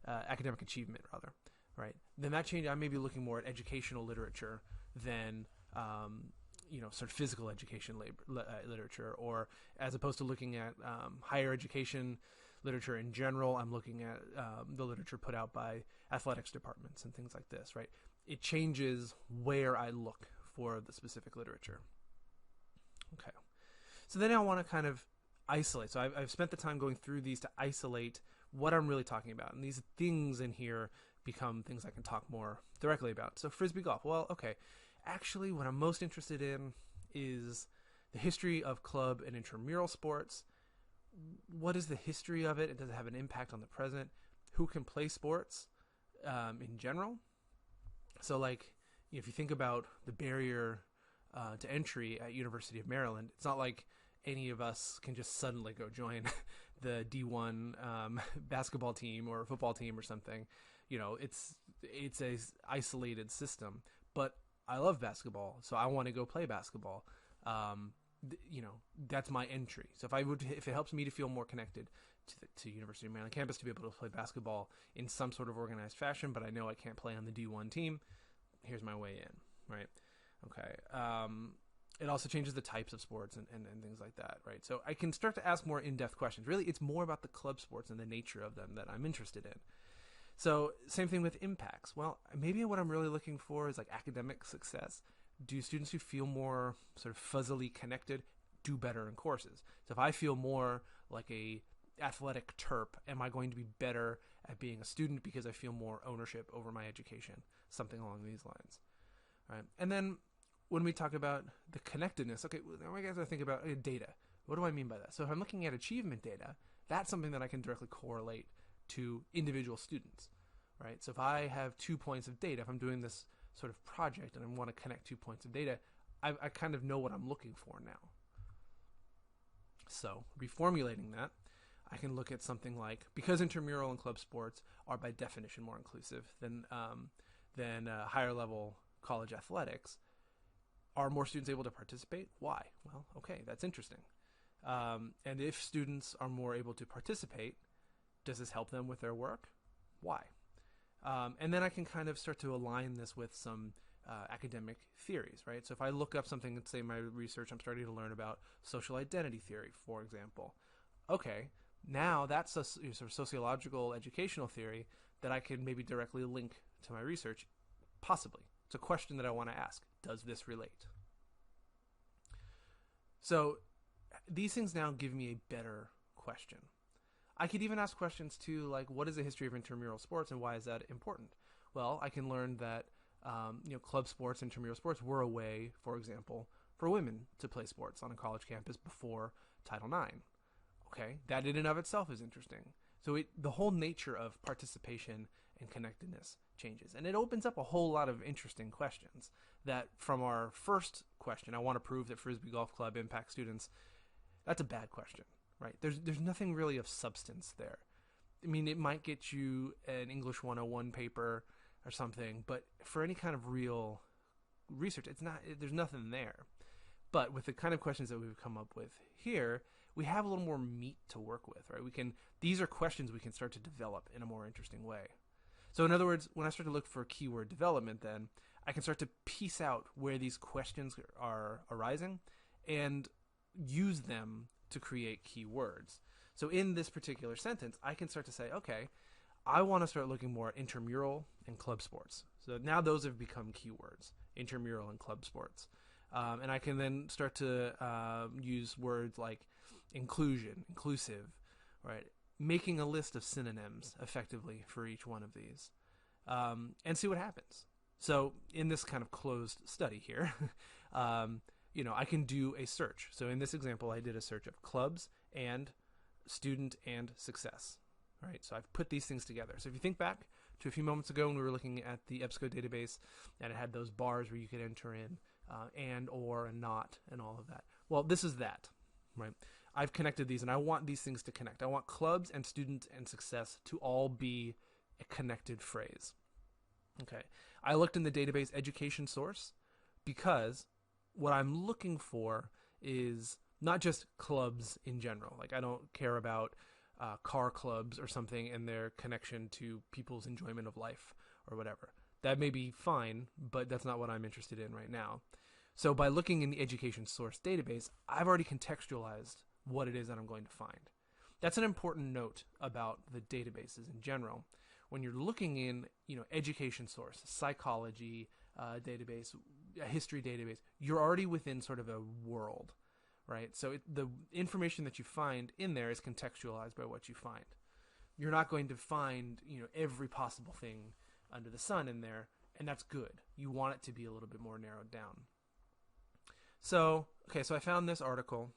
academic achievement, rather, right? Then that change, I may be looking more at educational literature than sort of physical education literature, or as opposed to looking at higher education literature in general, I'm looking at the literature put out by athletics departments and things like this, right? It changes where I look for the specific literature. Okay. So then I want to kind of isolate. So I've spent the time going through these to isolate what I'm really talking about. And these things in here become things I can talk more directly about. So Frisbee golf. Well, okay. Actually, what I'm most interested in is the history of club and intramural sports. What is the history of it? Does it have an impact on the present? Who can play sports in general? So like, if you think about the barrier to entry at University of Maryland, it's not like any of us can just suddenly go join the D1 basketball team or football team or something. It's a isolated system, but I love basketball, so I want to go play basketball. That's my entry. So if it helps me to feel more connected to University of Maryland campus, to be able to play basketball in some sort of organized fashion, but I know I can't play on the D1 team, here's my way in, right? Okay. It also changes the types of sports and things like that, right? So I can start to ask more in-depth questions. Really, it's more about the club sports and the nature of them that I'm interested in. So same thing with impacts. Well, maybe what I'm really looking for is like academic success. Do students who feel more sort of fuzzily connected do better in courses? So if I feel more like a athletic terp, am I going to be better at being a student because I feel more ownership over my education? Something along these lines, right? And then when we talk about the connectedness, okay, now I got to think about data. What do I mean by that? So if I'm looking at achievement data, that's something that I can directly correlate to individual students, right? So if I have 2 points of data, if I'm doing this sort of project and I want to connect 2 points of data, I kind of know what I'm looking for now. So reformulating that, I can look at something like, because intramural and club sports are by definition more inclusive than higher level college athletics, are more students able to participate? Why? Well, okay, that's interesting. And if students are more able to participate, does this help them with their work? Why? And then I can kind of start to align this with some academic theories, right? So if I look up something, let's say my research, I'm starting to learn about social identity theory, for example. Okay, now that's a sort of sociological educational theory that I can maybe directly link to my research, possibly. It's a question that I want to ask. Does this relate? So these things now give me a better question. I could even ask questions too, like, what is the history of intramural sports and why is that important? Well, I can learn that club sports, intramural sports were a way, for example, for women to play sports on a college campus before Title IX. Okay, that in and of itself is interesting. So the whole nature of participation and connectedness changes. And it opens up a whole lot of interesting questions that from our first question, I want to prove that Frisbee Golf Club impacts students, that's a bad question, right? There's nothing really of substance there. I mean, it might get you an English 101 paper or something, but for any kind of real research, there's nothing there. But with the kind of questions that we've come up with here, we have a little more meat to work with, right? These are questions we can start to develop in a more interesting way. So in other words, when I start to look for keyword development, then I can start to piece out where these questions are arising and use them to create keywords. So in this particular sentence, I can start to say, okay, I want to start looking more at intramural and club sports. So now those have become keywords, intramural and club sports. And I can then start to use words like inclusion, inclusive, right? Making a list of synonyms effectively for each one of these, and see what happens. So in this kind of closed study here, I can do a search. So in this example, I did a search of clubs and student and success. Right, so I've put these things together. So if you think back to a few moments ago when we were looking at the EBSCO database and it had those bars where you could enter in and, or, and not, and all of that. Well, this is that, right? I've connected these and I want these things to connect. I want clubs and student and success to all be a connected phrase. Okay, I looked in the database education source because what I'm looking for is not just clubs in general. Like I don't care about car clubs or something and their connection to people's enjoyment of life or whatever. That may be fine, but that's not what I'm interested in right now. So by looking in the education source database, I've already contextualized what it is that I'm going to find. That's an important note about the databases in general. When you're looking in, education source, psychology database, a history database, you're already within sort of a world. Right, so the information that you find in there is contextualized by what you find. You're not going to find, every possible thing under the sun in there, and that's good. You want it to be a little bit more narrowed down. So I found this article,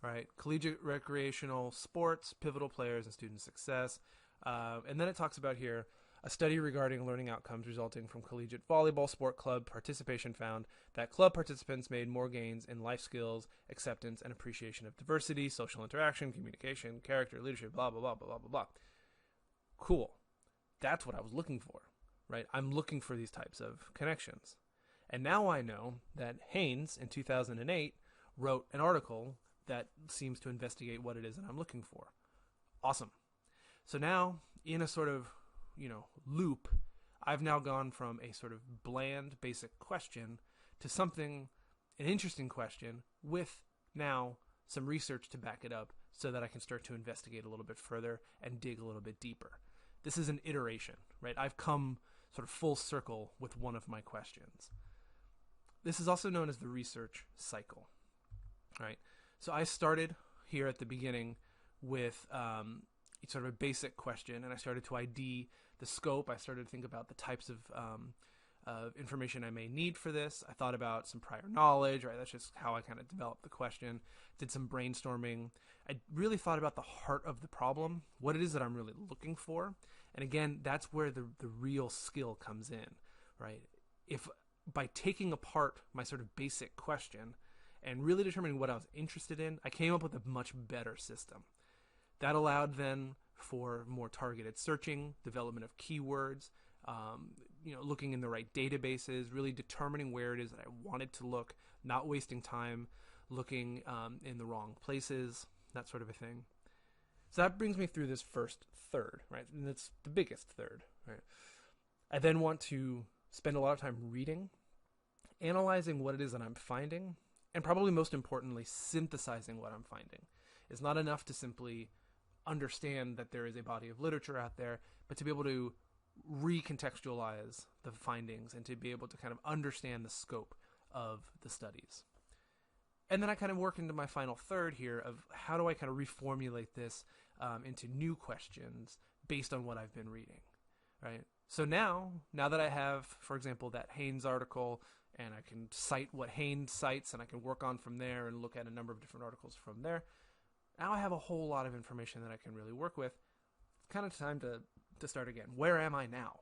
right? Collegiate recreational sports, pivotal players, and student success. And then it talks about here, a study regarding learning outcomes resulting from collegiate volleyball sport club participation found that club participants made more gains in life skills, acceptance, and appreciation of diversity, social interaction, communication, character, leadership, blah, blah, blah, blah, blah, blah, blah. Cool. That's what I was looking for, right? I'm looking for these types of connections. And now I know that Haynes, in 2008, wrote an article that seems to investigate what it is that I'm looking for. Awesome. So now, in a sort of loop, I've now gone from a sort of bland, basic question to something, an interesting question with now some research to back it up so that I can start to investigate a little bit further and dig a little bit deeper. This is an iteration, right? I've come sort of full circle with one of my questions. This is also known as the research cycle, right? So I started here at the beginning with sort of a basic question, and I started to ID the scope. I started to think about the types of information I may need for this. I thought about some prior knowledge, right? That's just how I kind of developed the question. Did some brainstorming. I really thought about the heart of the problem, what it is that I'm really looking for. And again, that's where the real skill comes in, right? If by taking apart my sort of basic question and really determining what I was interested in, I came up with a much better system. That allowed then for more targeted searching, development of keywords, looking in the right databases, really determining where it is that I wanted to look, not wasting time looking in the wrong places, that sort of a thing. So that brings me through this first third, right? And it's the biggest third, right? I then want to spend a lot of time reading, analyzing what it is that I'm finding, and probably most importantly, synthesizing what I'm finding. It's not enough to simply understand that there is a body of literature out there, but to be able to recontextualize the findings and to be able to kind of understand the scope of the studies. And then I kind of work into my final third here of how do I kind of reformulate this into new questions based on what I've been reading, right? So now that I have, for example, that Haynes article, and I can cite what Haynes cites, and I can work on from there and look at a number of different articles from there, now I have a whole lot of information that I can really work with. It's kind of time to start again. Where am I now?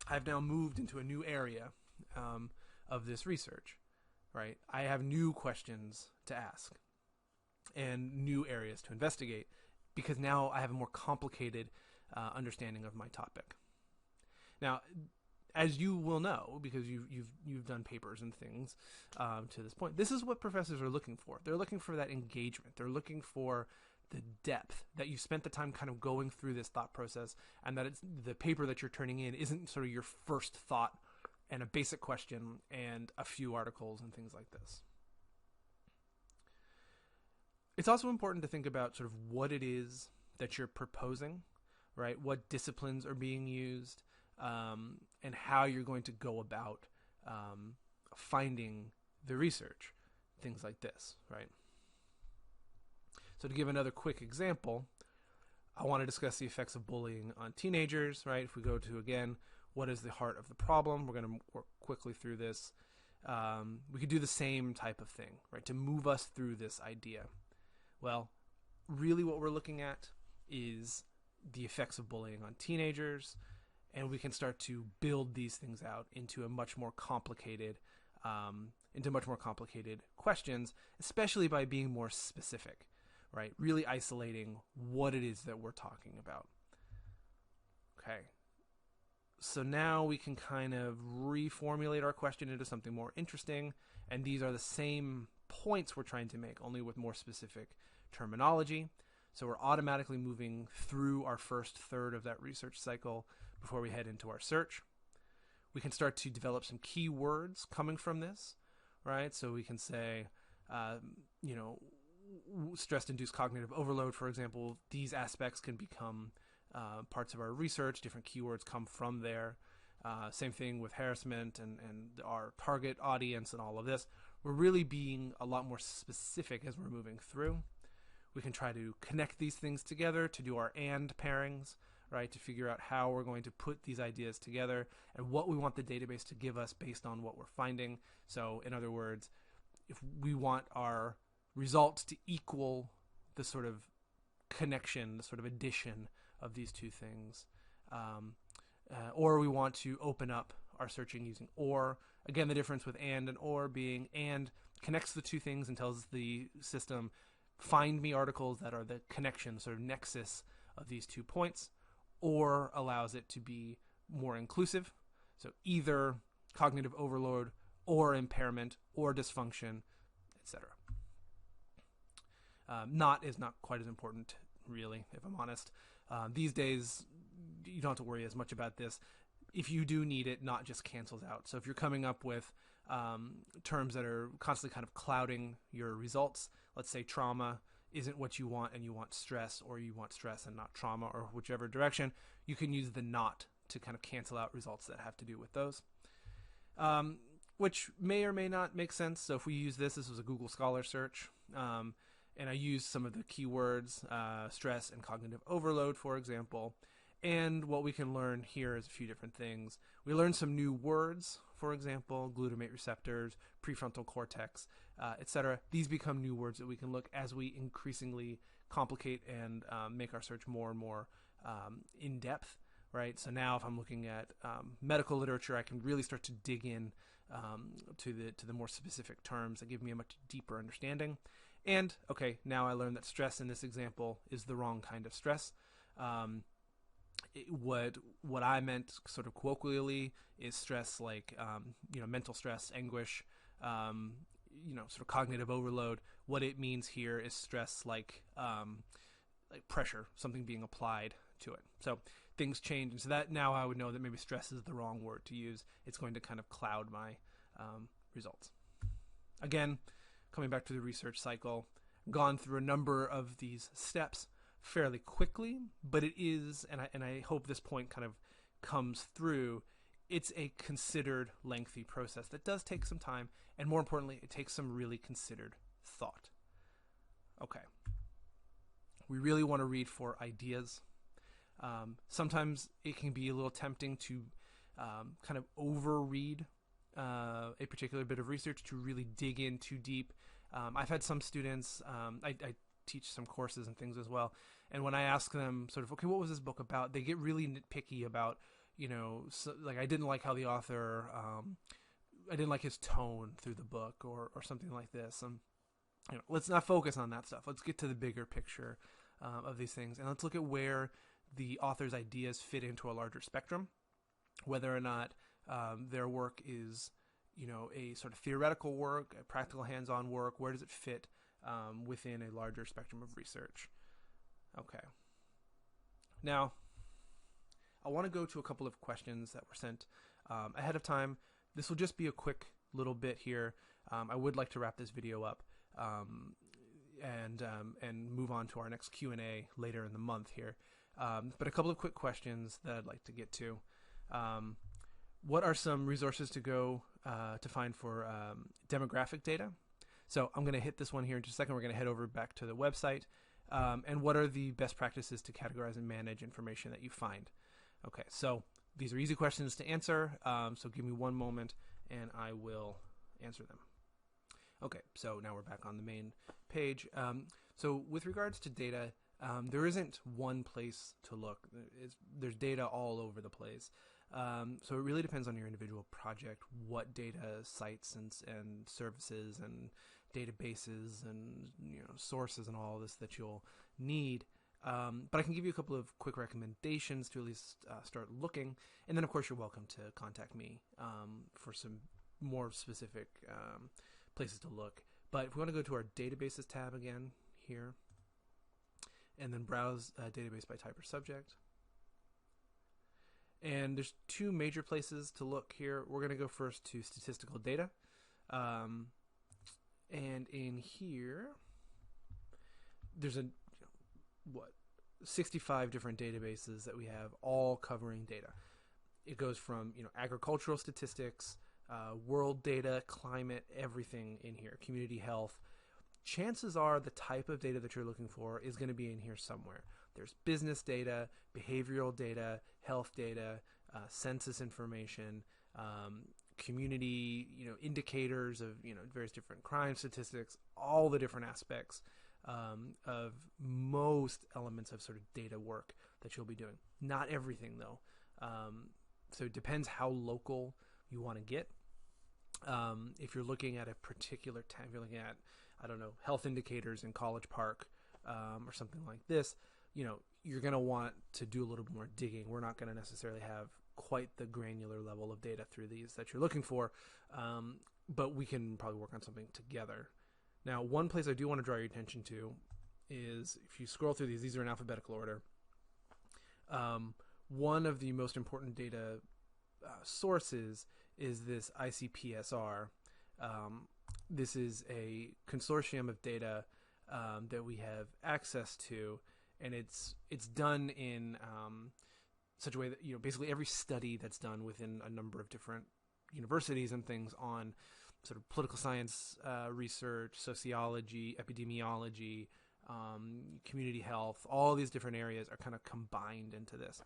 I've now moved into a new area of this research, right? I have new questions to ask and new areas to investigate because now I have a more complicated understanding of my topic. Now, as you will know, because you've done papers and things to this point, this is what professors are looking for. They're looking for that engagement. They're looking for the depth, that you spent the time kind of going through this thought process, and that it's the paper that you're turning in isn't sort of your first thought and a basic question and a few articles and things like this. It's also important to think about sort of what it is that you're proposing, right? What disciplines are being used, and how you're going to go about finding the research, things like this, right? So to give another quick example, I want to discuss the effects of bullying on teenagers, right? If we go to, again, what is the heart of the problem? We're going to work quickly through this. We could do the same type of thing, right? To move us through this idea. Well, really what we're looking at is the effects of bullying on teenagers, and we can start to build these things out into a much more complicated questions, especially by being more specific, right? Really isolating what it is that we're talking about. Okay. So now we can kind of reformulate our question into something more interesting, and these are the same points we're trying to make, only with more specific terminology. So we're automatically moving through our first third of that research cycle before we head into our search. We can start to develop some keywords coming from this, right? So we can say, stress-induced cognitive overload, for example. These aspects can become parts of our research. Different keywords come from there. Same thing with harassment and our target audience and all of this. We're really being a lot more specific as we're moving through. We can try to connect these things together to do our and pairings, right? To figure out how we're going to put these ideas together and what we want the database to give us based on what we're finding. So in other words, if we want our results to equal the sort of connection, the sort of addition of these two things, or we want to open up our searching using or. Again, the difference with and or being and connects the two things and tells the system, find me articles that are the connection, sort of nexus of these 2 points, or allows it to be more inclusive. So either cognitive overload or impairment or dysfunction, etc. Not is not quite as important, really, if I'm honest. These days, you don't have to worry as much about this. If you do need it, not just cancels out. So if you're coming up with terms that are constantly kind of clouding your results, let's say trauma isn't what you want and you want stress, or you want stress and not trauma, or whichever direction, you can use the not to kind of cancel out results that have to do with those, which may or may not make sense. So if we use this was a Google Scholar search, and I used some of the keywords, stress and cognitive overload, for example. And what we can learn here is a few different things. We learn some new words, for example, glutamate receptors, prefrontal cortex, etc. These become new words that we can look as we increasingly complicate and make our search more and more in depth, right? So now if I'm looking at medical literature, I can really start to dig in to the more specific terms that give me a much deeper understanding. And, okay, now I learned that stress in this example is the wrong kind of stress. Um, what I meant sort of colloquially is stress like, mental stress, anguish, um, sort of cognitive overload. What it means here is stress like pressure, something being applied to it. So things change, and so that now I would know that maybe stress is the wrong word to use. It's going to kind of cloud my results. Again, coming back to the research cycle, gone through a number of these steps fairly quickly, but it is, and I hope this point kind of comes through, it's a considered lengthy process that does take some time, and more importantly, it takes some really considered thought. Okay. We really want to read for ideas. Sometimes it can be a little tempting to kind of overread a particular bit of research, to really dig in too deep. I've had some students, I teach some courses and things as well, and when I ask them sort of, okay, what was this book about, they get really nitpicky about, like, I didn't like how the author, I didn't like his tone through the book, or something like this. Let's not focus on that stuff. Let's get to the bigger picture of these things, and let's look at where the author's ideas fit into a larger spectrum, whether or not their work is, a sort of theoretical work, a practical hands-on work. Where does it fit within a larger spectrum of research? Okay. Now, I want to go to a couple of questions that were sent ahead of time. This will just be a quick little bit here. I would like to wrap this video up and move on to our next Q&A later in the month here. But a couple of quick questions that I'd like to get to. What are some resources to go to find for demographic data? So I'm going to hit this one here in just a second. We're going to head over back to the website. And what are the best practices to categorize and manage information that you find? Okay, so these are easy questions to answer. So give me one moment and I will answer them. Okay, so now we're back on the main page. So with regards to data, there isn't one place to look. There's data all over the place. So it really depends on your individual project, what data sites and services and databases and sources and all of this that you'll need. But I can give you a couple of quick recommendations to at least start looking. And then, of course, you're welcome to contact me for some more specific places to look. But if we want to go to our databases tab again here, and then browse database by type or subject. And there's two major places to look here. We're going to go first to statistical data. And in here, there's 65 different databases that we have, all covering data. It goes from agricultural statistics, world data, climate, everything in here, community health. Chances are the type of data that you're looking for is going to be in here somewhere. There's business data, behavioral data, health data, census information, community, indicators of, various different crime statistics, all the different aspects of most elements of sort of data work that you'll be doing. Not everything, though. So it depends how local you want to get. If you're looking at a particular time, if you're looking at, I don't know, health indicators in College Park or something like this, you're going to want to do a little bit more digging. We're not going to necessarily have quite the granular level of data through these that you're looking for, but we can probably work on something together. Now, one place I do want to draw your attention to is, if you scroll through these are in alphabetical order. One of the most important data sources is this ICPSR. This is a consortium of data that we have access to, and it's done in such a way that basically every study that's done within a number of different universities and things on sort of political science research, sociology, epidemiology, community health, all these different areas are kind of combined into this,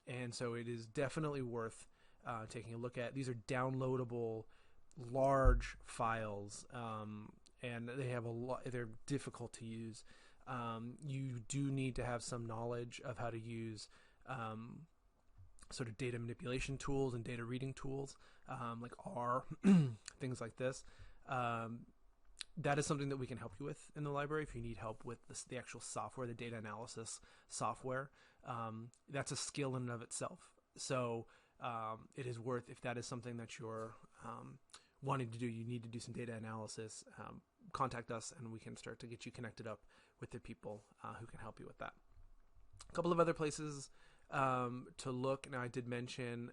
and so it is definitely worth taking a look at. These are downloadable large files, and they have they're difficult to use. You do need to have some knowledge of how to use sort of data manipulation tools and data reading tools, like R, things like this. that is something that we can help you with in the library. If you need help with the actual software, the data analysis software, that's a skill in and of itself. So it is worth, if that is something that you're wanting to do, you need to do some data analysis, contact us and we can start to get you connected up with the people who can help you with that. A couple of other places to look. Now, I did mention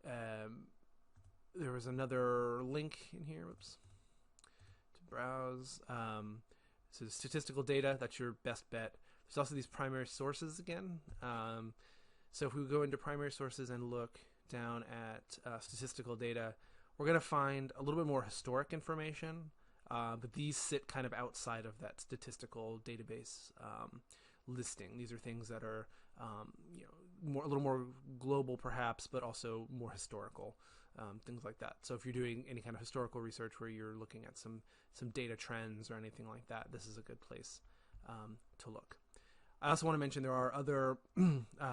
there was another link in here. Whoops. To browse. So statistical data, that's your best bet. There's also these primary sources again. So if we go into primary sources and look down at statistical data, we're going to find a little bit more historic information, but these sit kind of outside of that statistical database listing. These are things that are a little more global perhaps, but also more historical, things like that. So if you're doing any kind of historical research where you're looking at some data trends or anything like that, this is a good place to look. I also want to mention there are other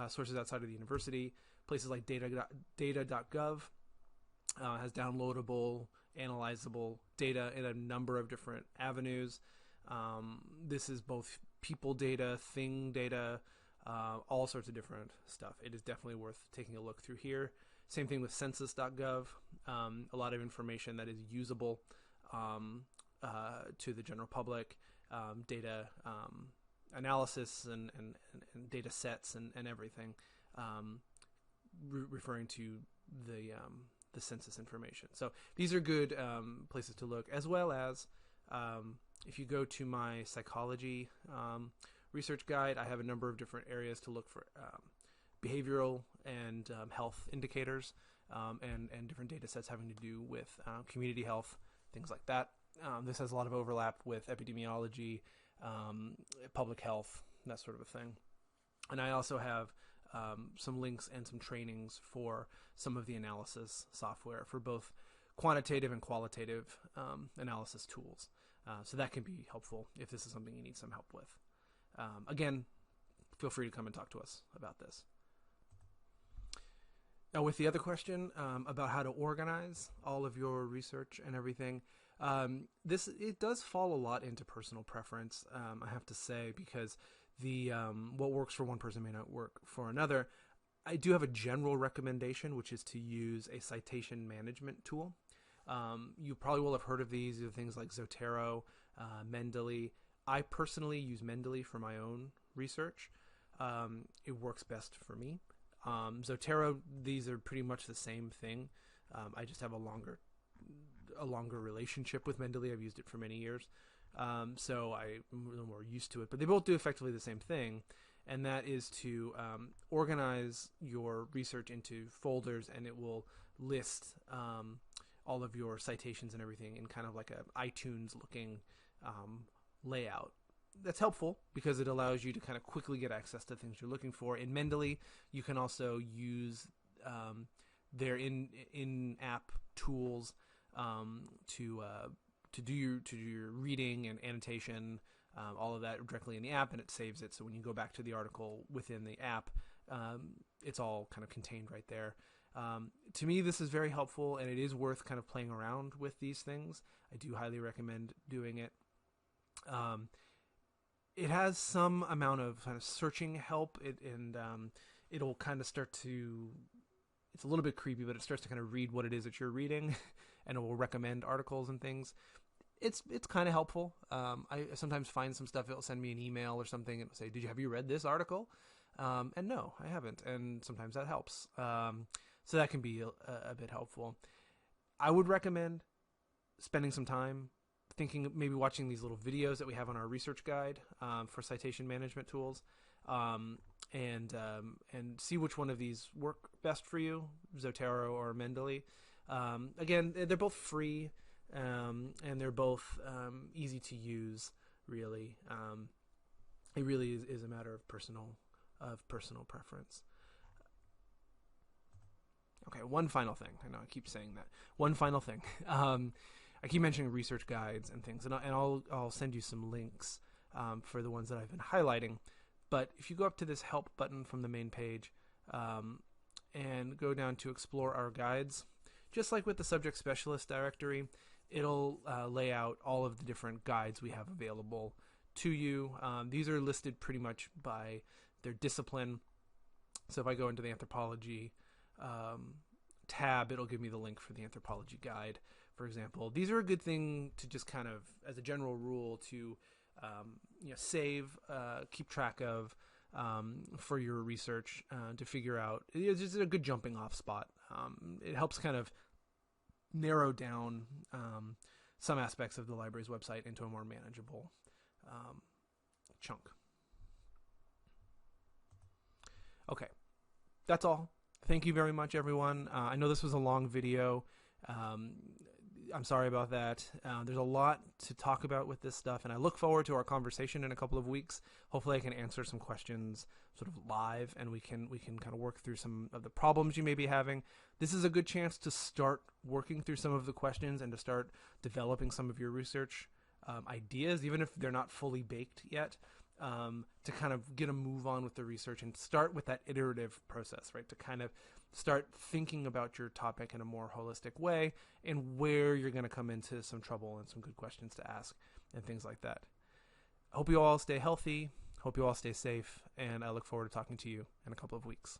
sources outside of the university, places like data.gov has downloadable, analyzable data in a number of different avenues. This is both people data, thing data, all sorts of different stuff. It is definitely worth taking a look through here. Same thing with census.gov, a lot of information that is usable to the general public, data analysis and data sets and everything, referring to the census information. So these are good places to look, as well as if you go to my psychology research guide, I have a number of different areas to look for behavioral and health indicators and different data sets having to do with community health, things like that. This has a lot of overlap with epidemiology, public health, that sort of a thing. And I also have some links and some trainings for some of the analysis software for both quantitative and qualitative analysis tools. So that can be helpful if this is something you need some help with. Again, feel free to come and talk to us about this. Now, with the other question about how to organize all of your research and everything, it does fall a lot into personal preference, I have to say, because what works for one person may not work for another. I do have a general recommendation, which is to use a citation management tool. You probably will have heard of these. These are things like Zotero, Mendeley. I personally use Mendeley for my own research. It works best for me. Zotero, these are pretty much the same thing. I just have a longer relationship with Mendeley. I've used it for many years. So I'm a little more used to it, but they both do effectively the same thing, and that is to organize your research into folders, and it will list all of your citations and everything in kind of like a iTunes looking layout. That's helpful because it allows you to kind of quickly get access to things you're looking for. In Mendeley, you can also use their in-app tools to do your reading and annotation, all of that directly in the app, and it saves it. So when you go back to the article within the app, it's all kind of contained right there. To me, this is very helpful, and it is worth kind of playing around with these things. I do highly recommend doing it. It has some amount of kind of searching help, it'll kind of start to, it's a little bit creepy, but it starts to kind of read what it is that you're reading, and it will recommend articles and things. It's kind of helpful. I sometimes find some stuff, it'll send me an email or something, and it'll say, have you read this article? And no, I haven't, and sometimes that helps. So that can be a bit helpful. I would recommend spending some time thinking, maybe watching these little videos that we have on our research guide for citation management tools, and see which one of these work best for you, Zotero or Mendeley. Again, they're both free, and they're both easy to use, really. It really is a matter of personal preference. Okay, one final thing. I know I keep saying that. One final thing. I keep mentioning research guides and things, and I'll send you some links for the ones that I've been highlighting. But if you go up to this help button from the main page and go down to explore our guides, just like with the subject specialist directory, it'll lay out all of the different guides we have available to you. These are listed pretty much by their discipline. So if I go into the anthropology tab, it'll give me the link for the anthropology guide, for example. These are a good thing to just kind of, as a general rule, to save, keep track of for your research, to figure out. It's just a good jumping off spot. It helps kind of narrow down some aspects of the library's website into a more manageable chunk. Okay, that's all. Thank you very much, everyone. I know this was a long video. I'm sorry about that. There's a lot to talk about with this stuff, and I look forward to our conversation in a couple of weeks. Hopefully I can answer some questions sort of live, and we can kind of work through some of the problems you may be having. This is a good chance to start working through some of the questions and to start developing some of your research ideas, even if they're not fully baked yet, to kind of get a move on with the research and start with that iterative process, right? To kind of start thinking about your topic in a more holistic way and where you're going to come into some trouble and some good questions to ask and things like that. I hope you all stay healthy. Hope you all stay safe. And I look forward to talking to you in a couple of weeks.